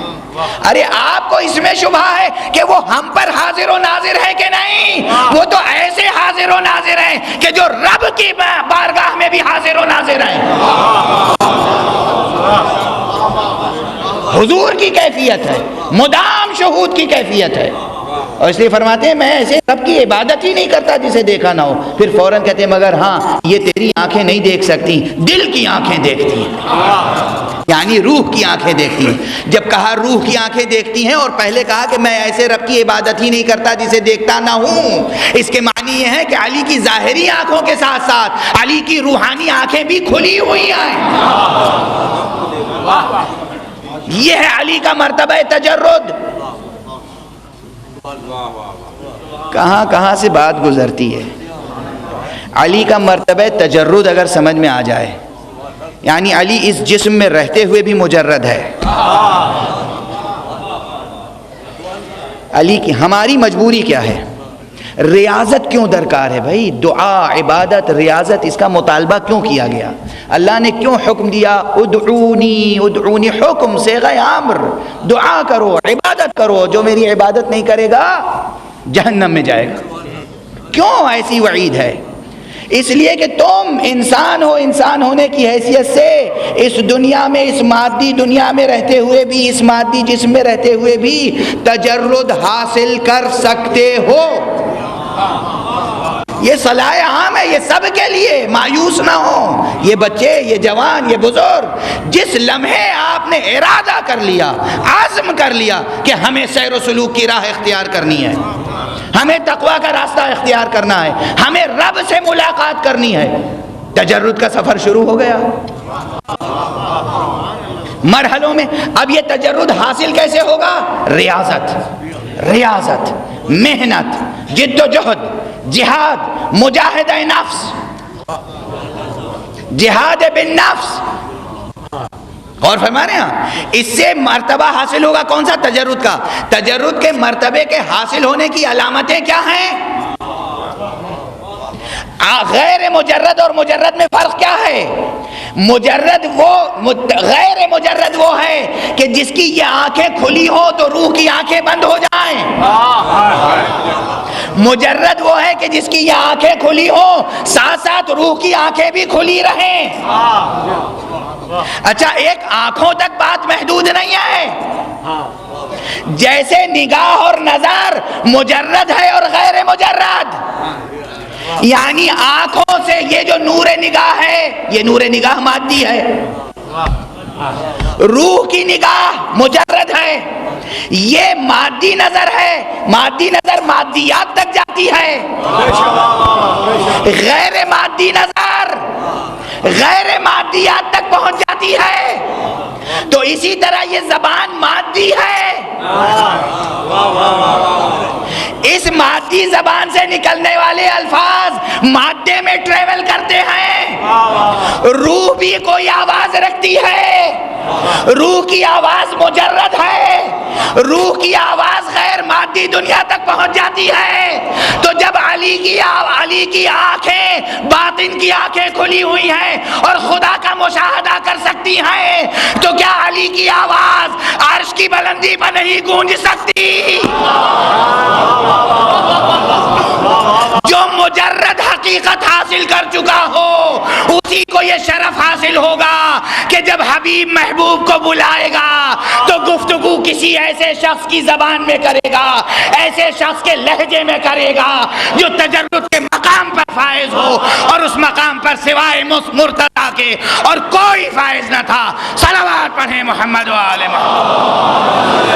ارے آپ کو اس میں شبہ ہے کہ وہ ہم پر حاضر و ناظر ہے کہ نہیں؟ وہ تو ایسے حاضر و ناظر ہیں کہ جو رب کی بارگاہ میں بھی حاضر و ناظر ہیں. حضور کی کیفیت ہے، مدام شہود کی کیفیت ہے. اور اس لیے فرماتے ہیں میں ایسے رب کی عبادت ہی نہیں کرتا جسے دیکھا نہ ہو. پھر فوراً کہتے ہیں مگر ہاں یہ تیری آنکھیں نہیں دیکھ سکتی، دل کی آنکھیں دیکھتی ہیں، یعنی روح کی آنکھیں دیکھتی ہیں. جب کہا روح کی آنکھیں دیکھتی ہیں اور پہلے کہا کہ میں ایسے رب کی عبادت ہی نہیں کرتا جسے دیکھتا نہ ہوں، اس کے معنی یہ ہے کہ علی کی ظاہری آنکھوں کے ساتھ ساتھ علی کی روحانی آنکھیں بھی کھلی ہوئی ہیں. یہ ہے علی کا مرتبہ تجرد. کہاں کہاں سے بات گزرتی ہے. علی کا مرتبہ تجرد اگر سمجھ میں آ جائے، یعنی علی اس جسم میں رہتے ہوئے بھی مجرد ہے. علی کی ہماری مجبوری کیا ہے؟ ریاضت کیوں درکار ہے بھائی؟ دعا، عبادت، ریاضت، اس کا مطالبہ کیوں کیا گیا؟ اللہ نے کیوں حکم دیا ادعونی ادعونی؟ حکم، صیغہ امر. دعا کرو، عبادت کرو. جو میری عبادت نہیں کرے گا جہنم میں جائے گا. کیوں ایسی وعید ہے؟ اس لیے کہ تم انسان ہو، انسان ہونے کی حیثیت سے اس دنیا میں، اس مادی دنیا میں رہتے ہوئے بھی، اس مادی جسم میں رہتے ہوئے بھی تجرد حاصل کر سکتے ہو. یہ صلاح عام ہے، یہ سب کے لیے. مایوس نہ ہو، یہ بچے، یہ جوان، یہ بزرگ. جس لمحے آپ نے ارادہ کر لیا، عزم کر لیا کہ ہمیں سیر و سلوک کی راہ اختیار کرنی ہے، ہمیں تقویٰ کا راستہ اختیار کرنا ہے، ہمیں رب سے ملاقات کرنی ہے، تجرد کا سفر شروع ہو گیا. مرحلوں میں. اب یہ تجرد حاصل کیسے ہوگا؟ ریاضت، ریاضت، محنت، جد و جہد، جہاد، مجاہدہ نفس، جہاد بالنفس. اور فرما رہے ہیں اس سے مرتبہ حاصل ہوگا. کون سا؟ تجرد کا. تجرد کے مرتبے کے حاصل ہونے کی علامتیں کیا ہیں؟ غیر مجرد اور مجرد میں فرق کیا ہے؟ مجرد غیر مجرد وہ ہے کہ جس کی یہ آنکھیں کھلی ہو تو روح کی آنکھیں بند ہو جائیں. مجرد وہ ہے کہ جس کی یہ آنکھیں کھلی ہو ساتھ ساتھ روح کی آنکھیں بھی کھلی رہیں. اچھا، ایک آنکھوں تک بات محدود نہیں ہے. جیسے نگاہ اور نظر مجرد ہے اور غیر مجرد، یعنی آنکھوں سے یہ جو نور نگاہ ہے، یہ نور نگاہ مادی ہے. روح کی نگاہ مجرد ہے، یہ مادی نظر ہے. مادی نظر مادیات تک جاتی ہے. غیر مادی نظر غیر مادیات تک پہنچ جاتی ہے. تو اسی طرح یہ زبان مادی ہے. اس مادی زبان سے نکلنے والے الفاظ مادے میں ٹریول کرتے ہیں. روح بھی کوئی آواز رکھتی ہے، روح کی آواز مجرد ہے، روح کی آواز غیر مادی دنیا تک پہنچ جاتی ہے. تو جب علی کی آنکھیں، باطن کی آنکھیں کھلی ہوئی ہیں اور خدا کا مشاہدہ کر سکتی ہیں، تو کیا علی کی آواز عرش کی بلندی پر نہیں گونج سکتی؟ جو مجرد حقیقت حاصل کر چکا ہو اسی کو یہ شرف حاصل ہوگا کہ جب حبیب محبوب کو بلائے گا تو گفتگو کسی ایسے شخص کی زبان میں کرے گا، ایسے شخص کے لہجے میں کرے گا جو تجرد کے مقام پر فائز ہو، اور اس مقام پر سوائے مرتضیٰ کے اور کوئی فائز نہ تھا. صلوات پڑھیں محمد و آل محمد.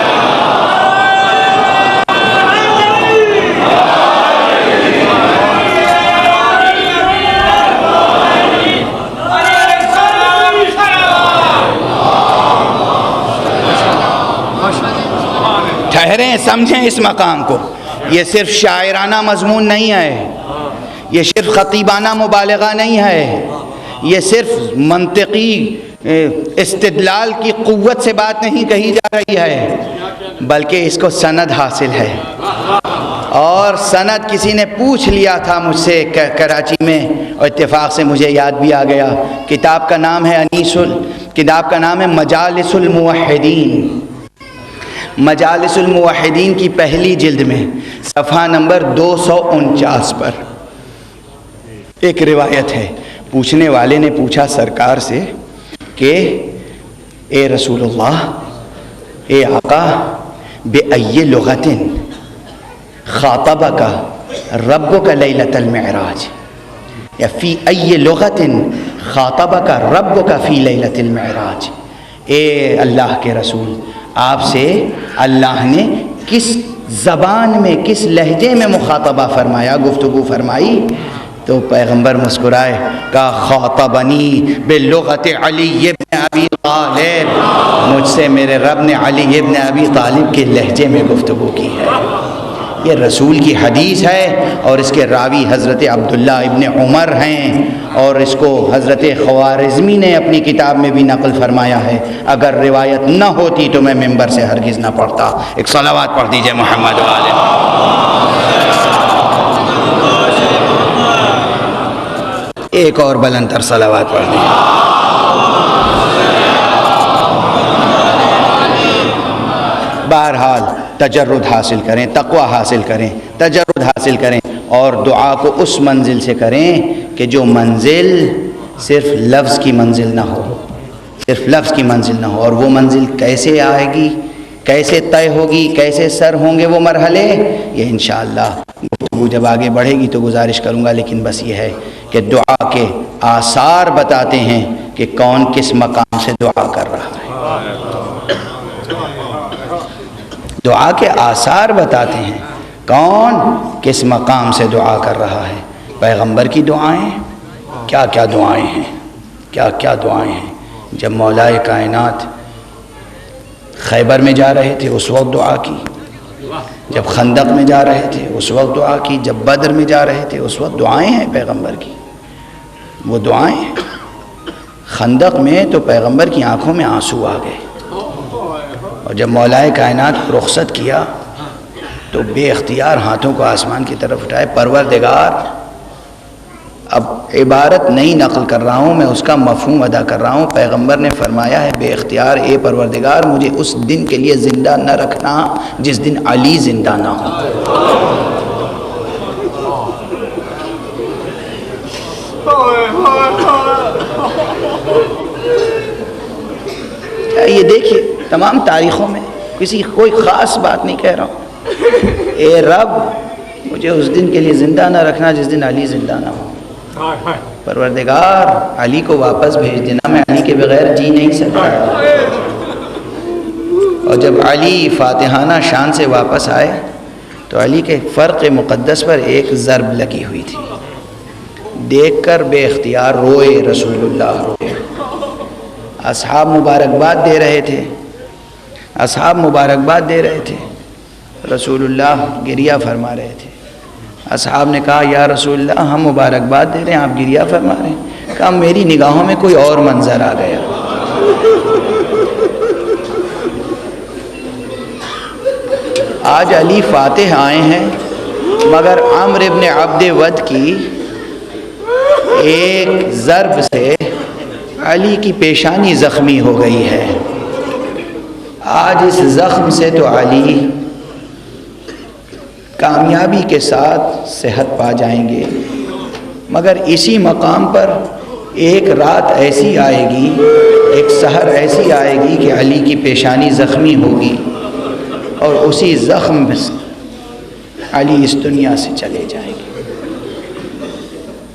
ٹھہریں، سمجھیں اس مقام کو. یہ صرف شاعرانہ مضمون نہیں ہے، یہ صرف خطیبانہ مبالغہ نہیں ہے، یہ صرف منطقی استدلال کی قوت سے بات نہیں کہی جا رہی ہے، بلکہ اس کو سند حاصل ہے. اور سند کسی نے پوچھ لیا تھا مجھ سے کراچی میں، اور اتفاق سے مجھے یاد بھی آ گیا. کتاب کا نام ہے کتاب کا نام ہے مجالس الموحدین. مجالس الموحدین کی پہلی جلد میں صفحہ نمبر 249 پر ایک روایت ہے. پوچھنے والے نے پوچھا سرکار سے کہ اے رسول اللہ، اے آقا، بِأَيِّ لُغَةٍ خَاطَبَكَ رَبُّكَ لَيْلَةَ الْمِعْرَاجِ، یا فی أَيِّ لُغَةٍ خَاطَبَكَ رَبُّكَ فی لَيْلَةِ الْمِعْرَاجِ. اے اللہ کے رسول، آپ سے اللہ نے کس زبان میں، کس لہجے میں مخاطبہ فرمایا، گفتگو فرمائی؟ تو پیغمبر مسکرائے، کہا خاطبنی بلغت علی ابن ابی طالب، مجھ سے میرے رب نے علی ابن ابی طالب کے لہجے میں گفتگو کی ہے۔ یہ رسول کی حدیث ہے اور اس کے راوی حضرت عبداللہ ابن عمر ہیں، اور اس کو حضرت خوارزمی نے اپنی کتاب میں بھی نقل فرمایا ہے۔ اگر روایت نہ ہوتی تو میں ممبر سے ہرگز نہ پڑھتا۔ ایک صلوات پڑھ دیجئے محمد والے۔ ایک اور بلند تر صلوات پڑھ دیجئے۔ بہرحال تجرد حاصل کریں، تقوی حاصل کریں، تجرد حاصل کریں، اور دعا کو اس منزل سے کریں کہ جو منزل صرف لفظ کی منزل نہ ہو، صرف لفظ کی منزل نہ ہو۔ اور وہ منزل کیسے آئے گی، کیسے طے ہوگی، کیسے سر ہوں گے وہ مرحلے، یہ انشاءاللہ گفتگو جب آگے بڑھے گی تو گزارش کروں گا۔ لیکن بس یہ ہے کہ دعا کے آثار بتاتے ہیں کہ کون کس مقام سے دعا کر رہا ہے۔ دعا کے آثار بتاتے ہیں کون کس مقام سے دعا کر رہا ہے۔ پیغمبر کی دعائیں کیا کیا دعائیں ہیں، کیا کیا دعائیں ہیں۔ جب مولائے کائنات خیبر میں جا رہے تھے اس وقت دعا کی، جب خندق میں جا رہے تھے اس وقت دعا کی، جب بدر میں جا رہے تھے اس وقت دعائیں ہیں پیغمبر کی، وہ دعائیں ہیں۔ خندق میں تو پیغمبر کی آنکھوں میں آنسو آ گئے، اور جب مولائے کائنات کو رخصت کیا تو بے اختیار ہاتھوں کو آسمان کی طرف اٹھائے، پروردگار، اب عبارت نہیں نقل کر رہا ہوں میں، اس کا مفہوم ادا کر رہا ہوں۔ پیغمبر نے فرمایا ہے بے اختیار، اے پروردگار مجھے اس دن کے لیے زندہ نہ رکھنا جس دن علی زندہ نہ ہو۔ یہ دیکھیے تمام تاریخوں میں کسی کوئی خاص بات نہیں کہہ رہا ہوں، اے رب مجھے اس دن کے لیے زندہ نہ رکھنا جس دن علی زندہ نہ ہو۔ پروردگار علی کو واپس بھیج دینا، میں علی کے بغیر جی نہیں سکتا۔ اور جب علی فاتحانہ شان سے واپس آئے تو علی کے فرق مقدس پر ایک ضرب لگی ہوئی تھی، دیکھ کر بے اختیار روئے، رسول اللہ روئے۔ اصحاب مبارکباد دے رہے تھے، اصحاب مبارکباد دے رہے تھے، رسول اللہ گریہ فرما رہے تھے۔ اصحاب نے کہا یا رسول اللہ ہم مبارکباد دے رہے ہیں، آپ گریہ فرما رہے ہیں۔ کہا میری نگاہوں میں کوئی اور منظر آ گیا۔ آج علی فاتح آئے ہیں، مگر عمرو ابن عبد ود کی ایک ضرب سے علی کی پیشانی زخمی ہو گئی ہے۔ آج اس زخم سے تو علی کامیابی کے ساتھ صحت پا جائیں گے، مگر اسی مقام پر ایک رات ایسی آئے گی، ایک سحر ایسی آئے گی کہ علی کی پیشانی زخمی ہوگی، اور اسی زخم سے علی اس دنیا سے چلے جائیں گے۔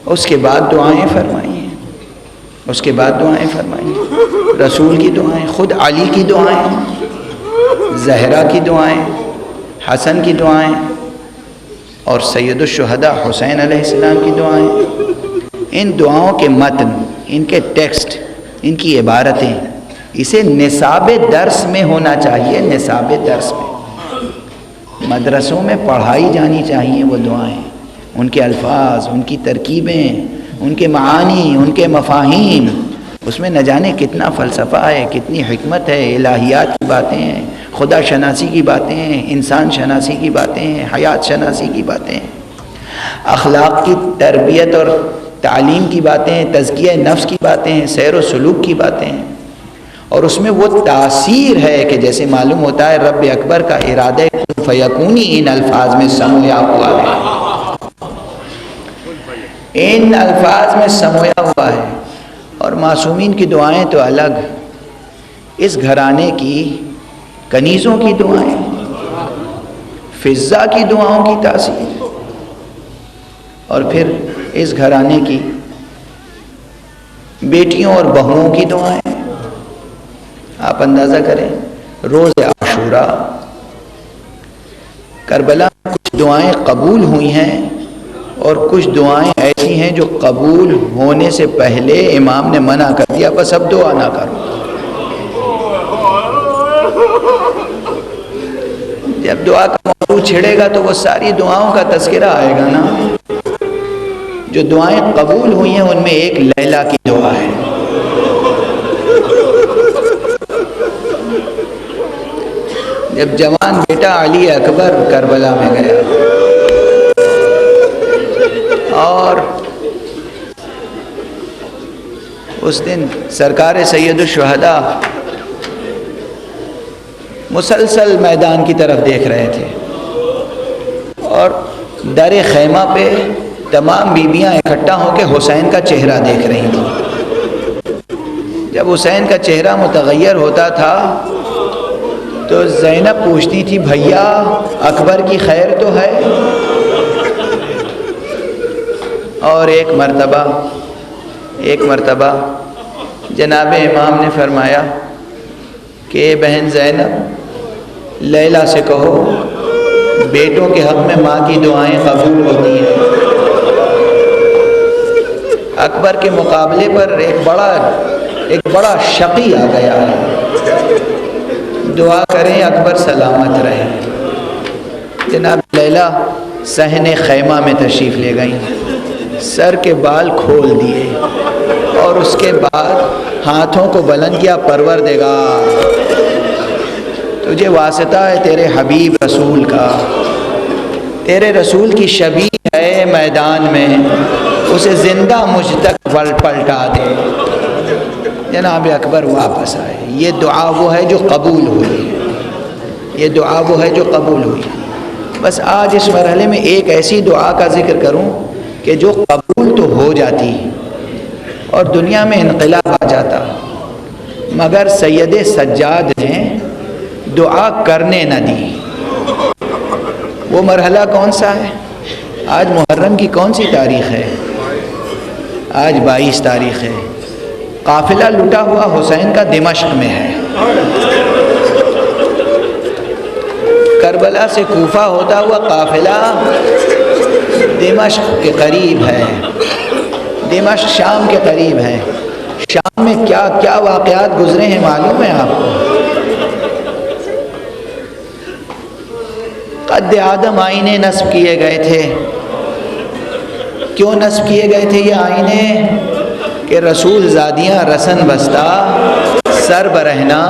اس کے بعد دعائیں فرمائی ہیں، اس کے بعد دعائیں فرمائی ہیں، رسول کی دعائیں، خود علی کی دعائیں، زہرا کی دعائیں، حسن کی دعائیں، اور سید الشہداء حسین علیہ السلام کی دعائیں۔ ان دعاؤں کے متن، ان کے ٹیکسٹ، ان کی عبارتیں اسے نصاب درس میں ہونا چاہیے، نصاب درس میں مدرسوں میں پڑھائی جانی چاہیے وہ دعائیں، ان کے الفاظ، ان کی ترکیبیں، ان کے معانی، ان کے مفاہیم، اس میں نہ جانے کتنا فلسفہ ہے، کتنی حکمت ہے، الہیات کی باتیں ہیں، خدا شناسی کی باتیں ہیں، انسان شناسی کی باتیں ہیں، حیات شناسی کی باتیں ہیں، اخلاق کی تربیت اور تعلیم کی باتیں ہیں، تزکیہ نفس کی باتیں ہیں، سیر و سلوک کی باتیں ہیں، اور اس میں وہ تاثیر ہے کہ جیسے معلوم ہوتا ہے رب اکبر کا ارادہ کن فیکونی ان الفاظ میں سمویا ہوا ہے، ان الفاظ میں سمویا ہوا ہے۔ اور معصومین کی دعائیں تو الگ، اس گھرانے کی کنیزوں کی دعائیں، فضہ کی دعاؤں کی تاثیر، اور پھر اس گھرانے کی بیٹیوں اور بہوؤں کی دعائیں۔ آپ اندازہ کریں روز عاشورہ کربلا میں کچھ دعائیں قبول ہوئی ہیں، اور کچھ دعائیں ایسی ہیں جو قبول ہونے سے پہلے امام نے منع کر دیا، بس اب دعا نہ کرو۔ جب دعا کا موضوع چھڑے گا تو وہ ساری دعاؤں کا تذکرہ آئے گا نا. جو دعائیں قبول ہوئی ہیں ان میں ایک لیلا کی دعا ہے. جب جوان بیٹا علی اکبر کربلا میں گیا اور اس دن سرکار سید الشہداء مسلسل میدان کی طرف دیکھ رہے تھے اور در خیمہ پہ تمام بیویاں اکٹھا ہو کے حسین کا چہرہ دیکھ رہی تھیں. جب حسین کا چہرہ متغیر ہوتا تھا تو زینب پوچھتی تھی بھیا اکبر کی خیر تو ہے. اور ایک مرتبہ جناب امام نے فرمایا کہ بہن زینب لیلا سے کہو بیٹوں کے حق میں ماں کی دعائیں قبول ہوتی ہیں. اکبر کے مقابلے پر ایک بڑا شقی آ گیا ہے. دعا کریں اکبر سلامت رہیں. جناب لیلا صحن خیمہ میں تشریف لے گئیں, سر کے بال کھول دیے اور اس کے بعد ہاتھوں کو بلند کیا. پروردگار تجھے واسطہ ہے تیرے حبیب رسول کا, تیرے رسول کی شبیہ ہے میدان میں, اسے زندہ مجھ تک پلٹا دے. جناب اکبر واپس آئے. یہ دعا وہ ہے جو قبول ہوئی ہے, یہ دعا وہ ہے جو قبول ہوئی. بس آج اس مرحلے میں ایک ایسی دعا کا ذکر کروں کہ جو قبول تو ہو جاتی اور دنیا میں انقلاب آ جاتا, مگر سید سجاد نے دعا کرنے نہ دی. وہ مرحلہ کون سا ہے؟ آج محرم کی کون سی تاریخ ہے؟ آج 22 تاریخ ہے. قافلہ لٹا ہوا حسین کا دمشق میں ہے. کربلا سے کوفہ ہوتا ہوا قافلہ دمشق کے قریب ہے. دمشق شام کے قریب ہے. شام میں کیا کیا واقعات گزرے ہیں معلوم ہے آپ کو؟ قد آدم آئینے نصب کیے گئے تھے. کیوں نصب کیے گئے تھے یہ آئینے؟ کہ رسول زادیاں رسن بستہ سر برہنہ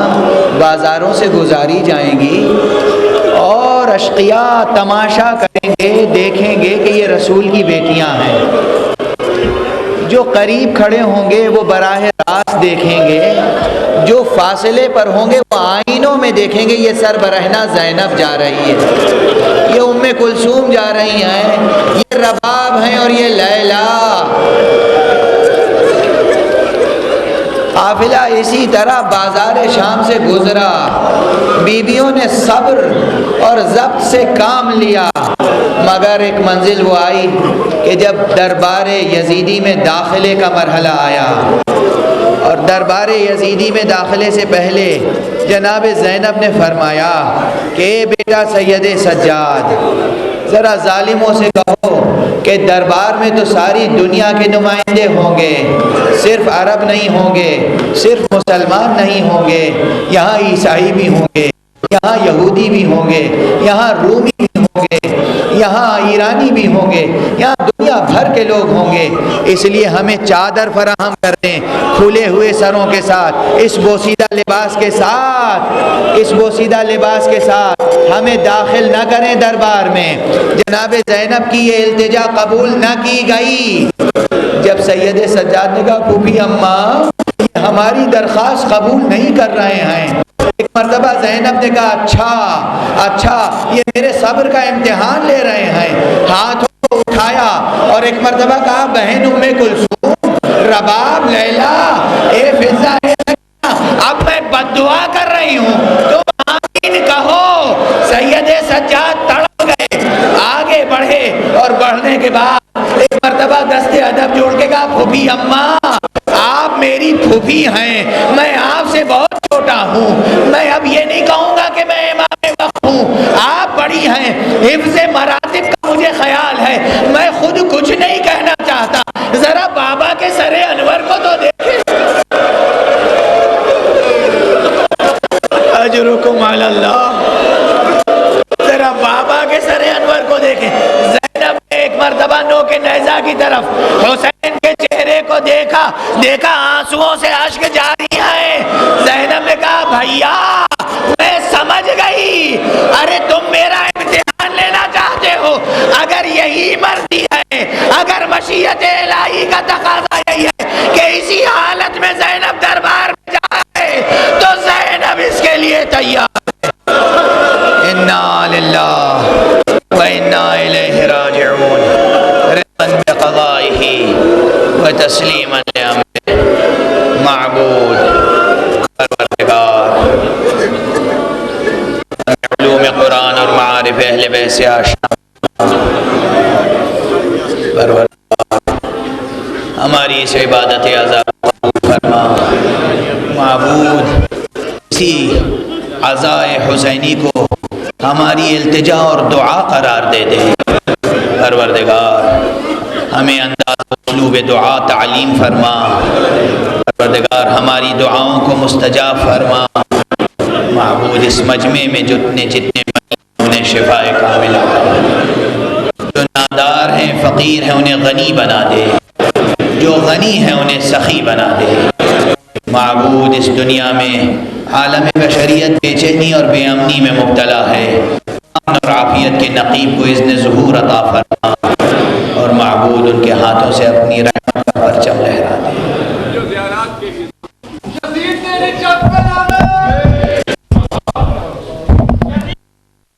بازاروں سے گزاری جائیں گی اور اشقیاء تماشا کریں گے, دیکھیں گے کہ یہ رسول کی بیٹیاں ہیں. جو قریب کھڑے ہوں گے وہ براہ راست دیکھیں گے, جو فاصلے پر ہوں گے وہ آئینوں میں دیکھیں گے یہ سر برہنہ زینب جا رہی ہے, یہ ام کلثوم جا رہی ہیں, یہ رباب ہیں اور یہ لیلا. قافلہ اسی طرح بازار شام سے گزرا. بیویوں نے صبر اور ضبط سے کام لیا, مگر ایک منزل وہ آئی کہ جب دربار یزیدی میں داخلے کا مرحلہ آیا. اور دربار یزیدی میں داخلے سے پہلے جناب زینب نے فرمایا کہ اے بیٹا سید سجاد, ذرا ظالموں سے کہو کہ دربار میں تو ساری دنیا کے نمائندے ہوں گے, صرف عرب نہیں ہوں گے, صرف مسلمان نہیں ہوں گے, یہاں عیسائی بھی ہوں گے, یہاں یہودی بھی ہوں گے, یہاں رومی بھی ہوں گے, یہاں ایرانی بھی ہوں گے, یہاں دنیا بھر کے لوگ ہوں گے. اس لیے ہمیں چادر فراہم کر دیں کھلے ہوئے سروں کے ساتھ, اس بوسیدہ لباس کے ساتھ, اس بوسیدہ لباس کے ساتھ ہمیں داخل نہ کریں دربار میں. جناب زینب کی یہ التجا قبول نہ کی گئی. جب سید سجاد نے کہا پھوپھی اماں یہ ہماری درخواست قبول نہیں کر رہے ہیں, ایک مرتبہ زینب نے کہا اچھا یہ میرے صبر کا امتحان لے رہے ہیں. ہاتھوں کو اٹھایا اور ایک مرتبہ کہا بہن ام کلثوم, رباب, لیلا, اے فضا, اب میں بددعا کر رہی ہوں, تم آمین کہو. سید سجاد تڑپ گئے, آگے بڑھے اور بڑھنے کے بعد ایک مرتبہ دستے ادب جوڑ کے کہا پھوپھی اماں آپ میری پھوپھی ہیں, میں آپ سے بہت چھوٹا ہوں, میں اب یہ نہیں کہوں گا کہ میں امام وقت ہوں, آپ بڑی ہیں, حفظ مراتب کا مجھے خیال ہے, میں خود کچھ نہیں کہنا چاہتا, ذرا بابا کے سر انور کو تو دیکھیں. اجرکم علی اللہ, ذرا کی طرف، حسین کے چہرے کو دیکھا، آنسوؤں سے اشک جاری ہیں۔ زینب نے کہا بھیا میں سمجھ گئی، ارے تم میرا امتحان لینا چاہتے ہو، اگر یہی مرضی ہے، اگر مشیت الہی کا تقاضا یہی ہے کہ اسی حالت میں زینب دربار میں جائے تو زینب اس کے لیے تیار ہے۔ انا للہ و انا الیہ راجعون، رضا بقضائہ و تسلیما لامرہ۔ معبود پروردگار علوم قرآن اور معارف اہل بیت سے آشنا پروردگار، ہماری اس عبادت عزا قبول فرما۔ معبود اسی عزائے حسینی کو ہماری التجا اور دعا قرار دے دے۔ پروردگار ہمیں انداز و اسلوب دعا تعلیم فرما۔ پروردگار ہماری دعاؤں کو مستجاب فرما۔ معبود اس مجمع میں جتنے انہیں شفاء کامل عطا فرما۔ جو نادار ہیں فقیر ہیں انہیں غنی بنا دے، جو غنی ہیں انہیں سخی بنا دے۔ معبود اس دنیا میں عالم بشریت بے چینی اور بے امنی میں مبتلا ہے، امن اور عافیت کے نقیب کو اذن ظہور عطا فرما، اور معبود ان کے ہاتھوں سے اپنی رحمت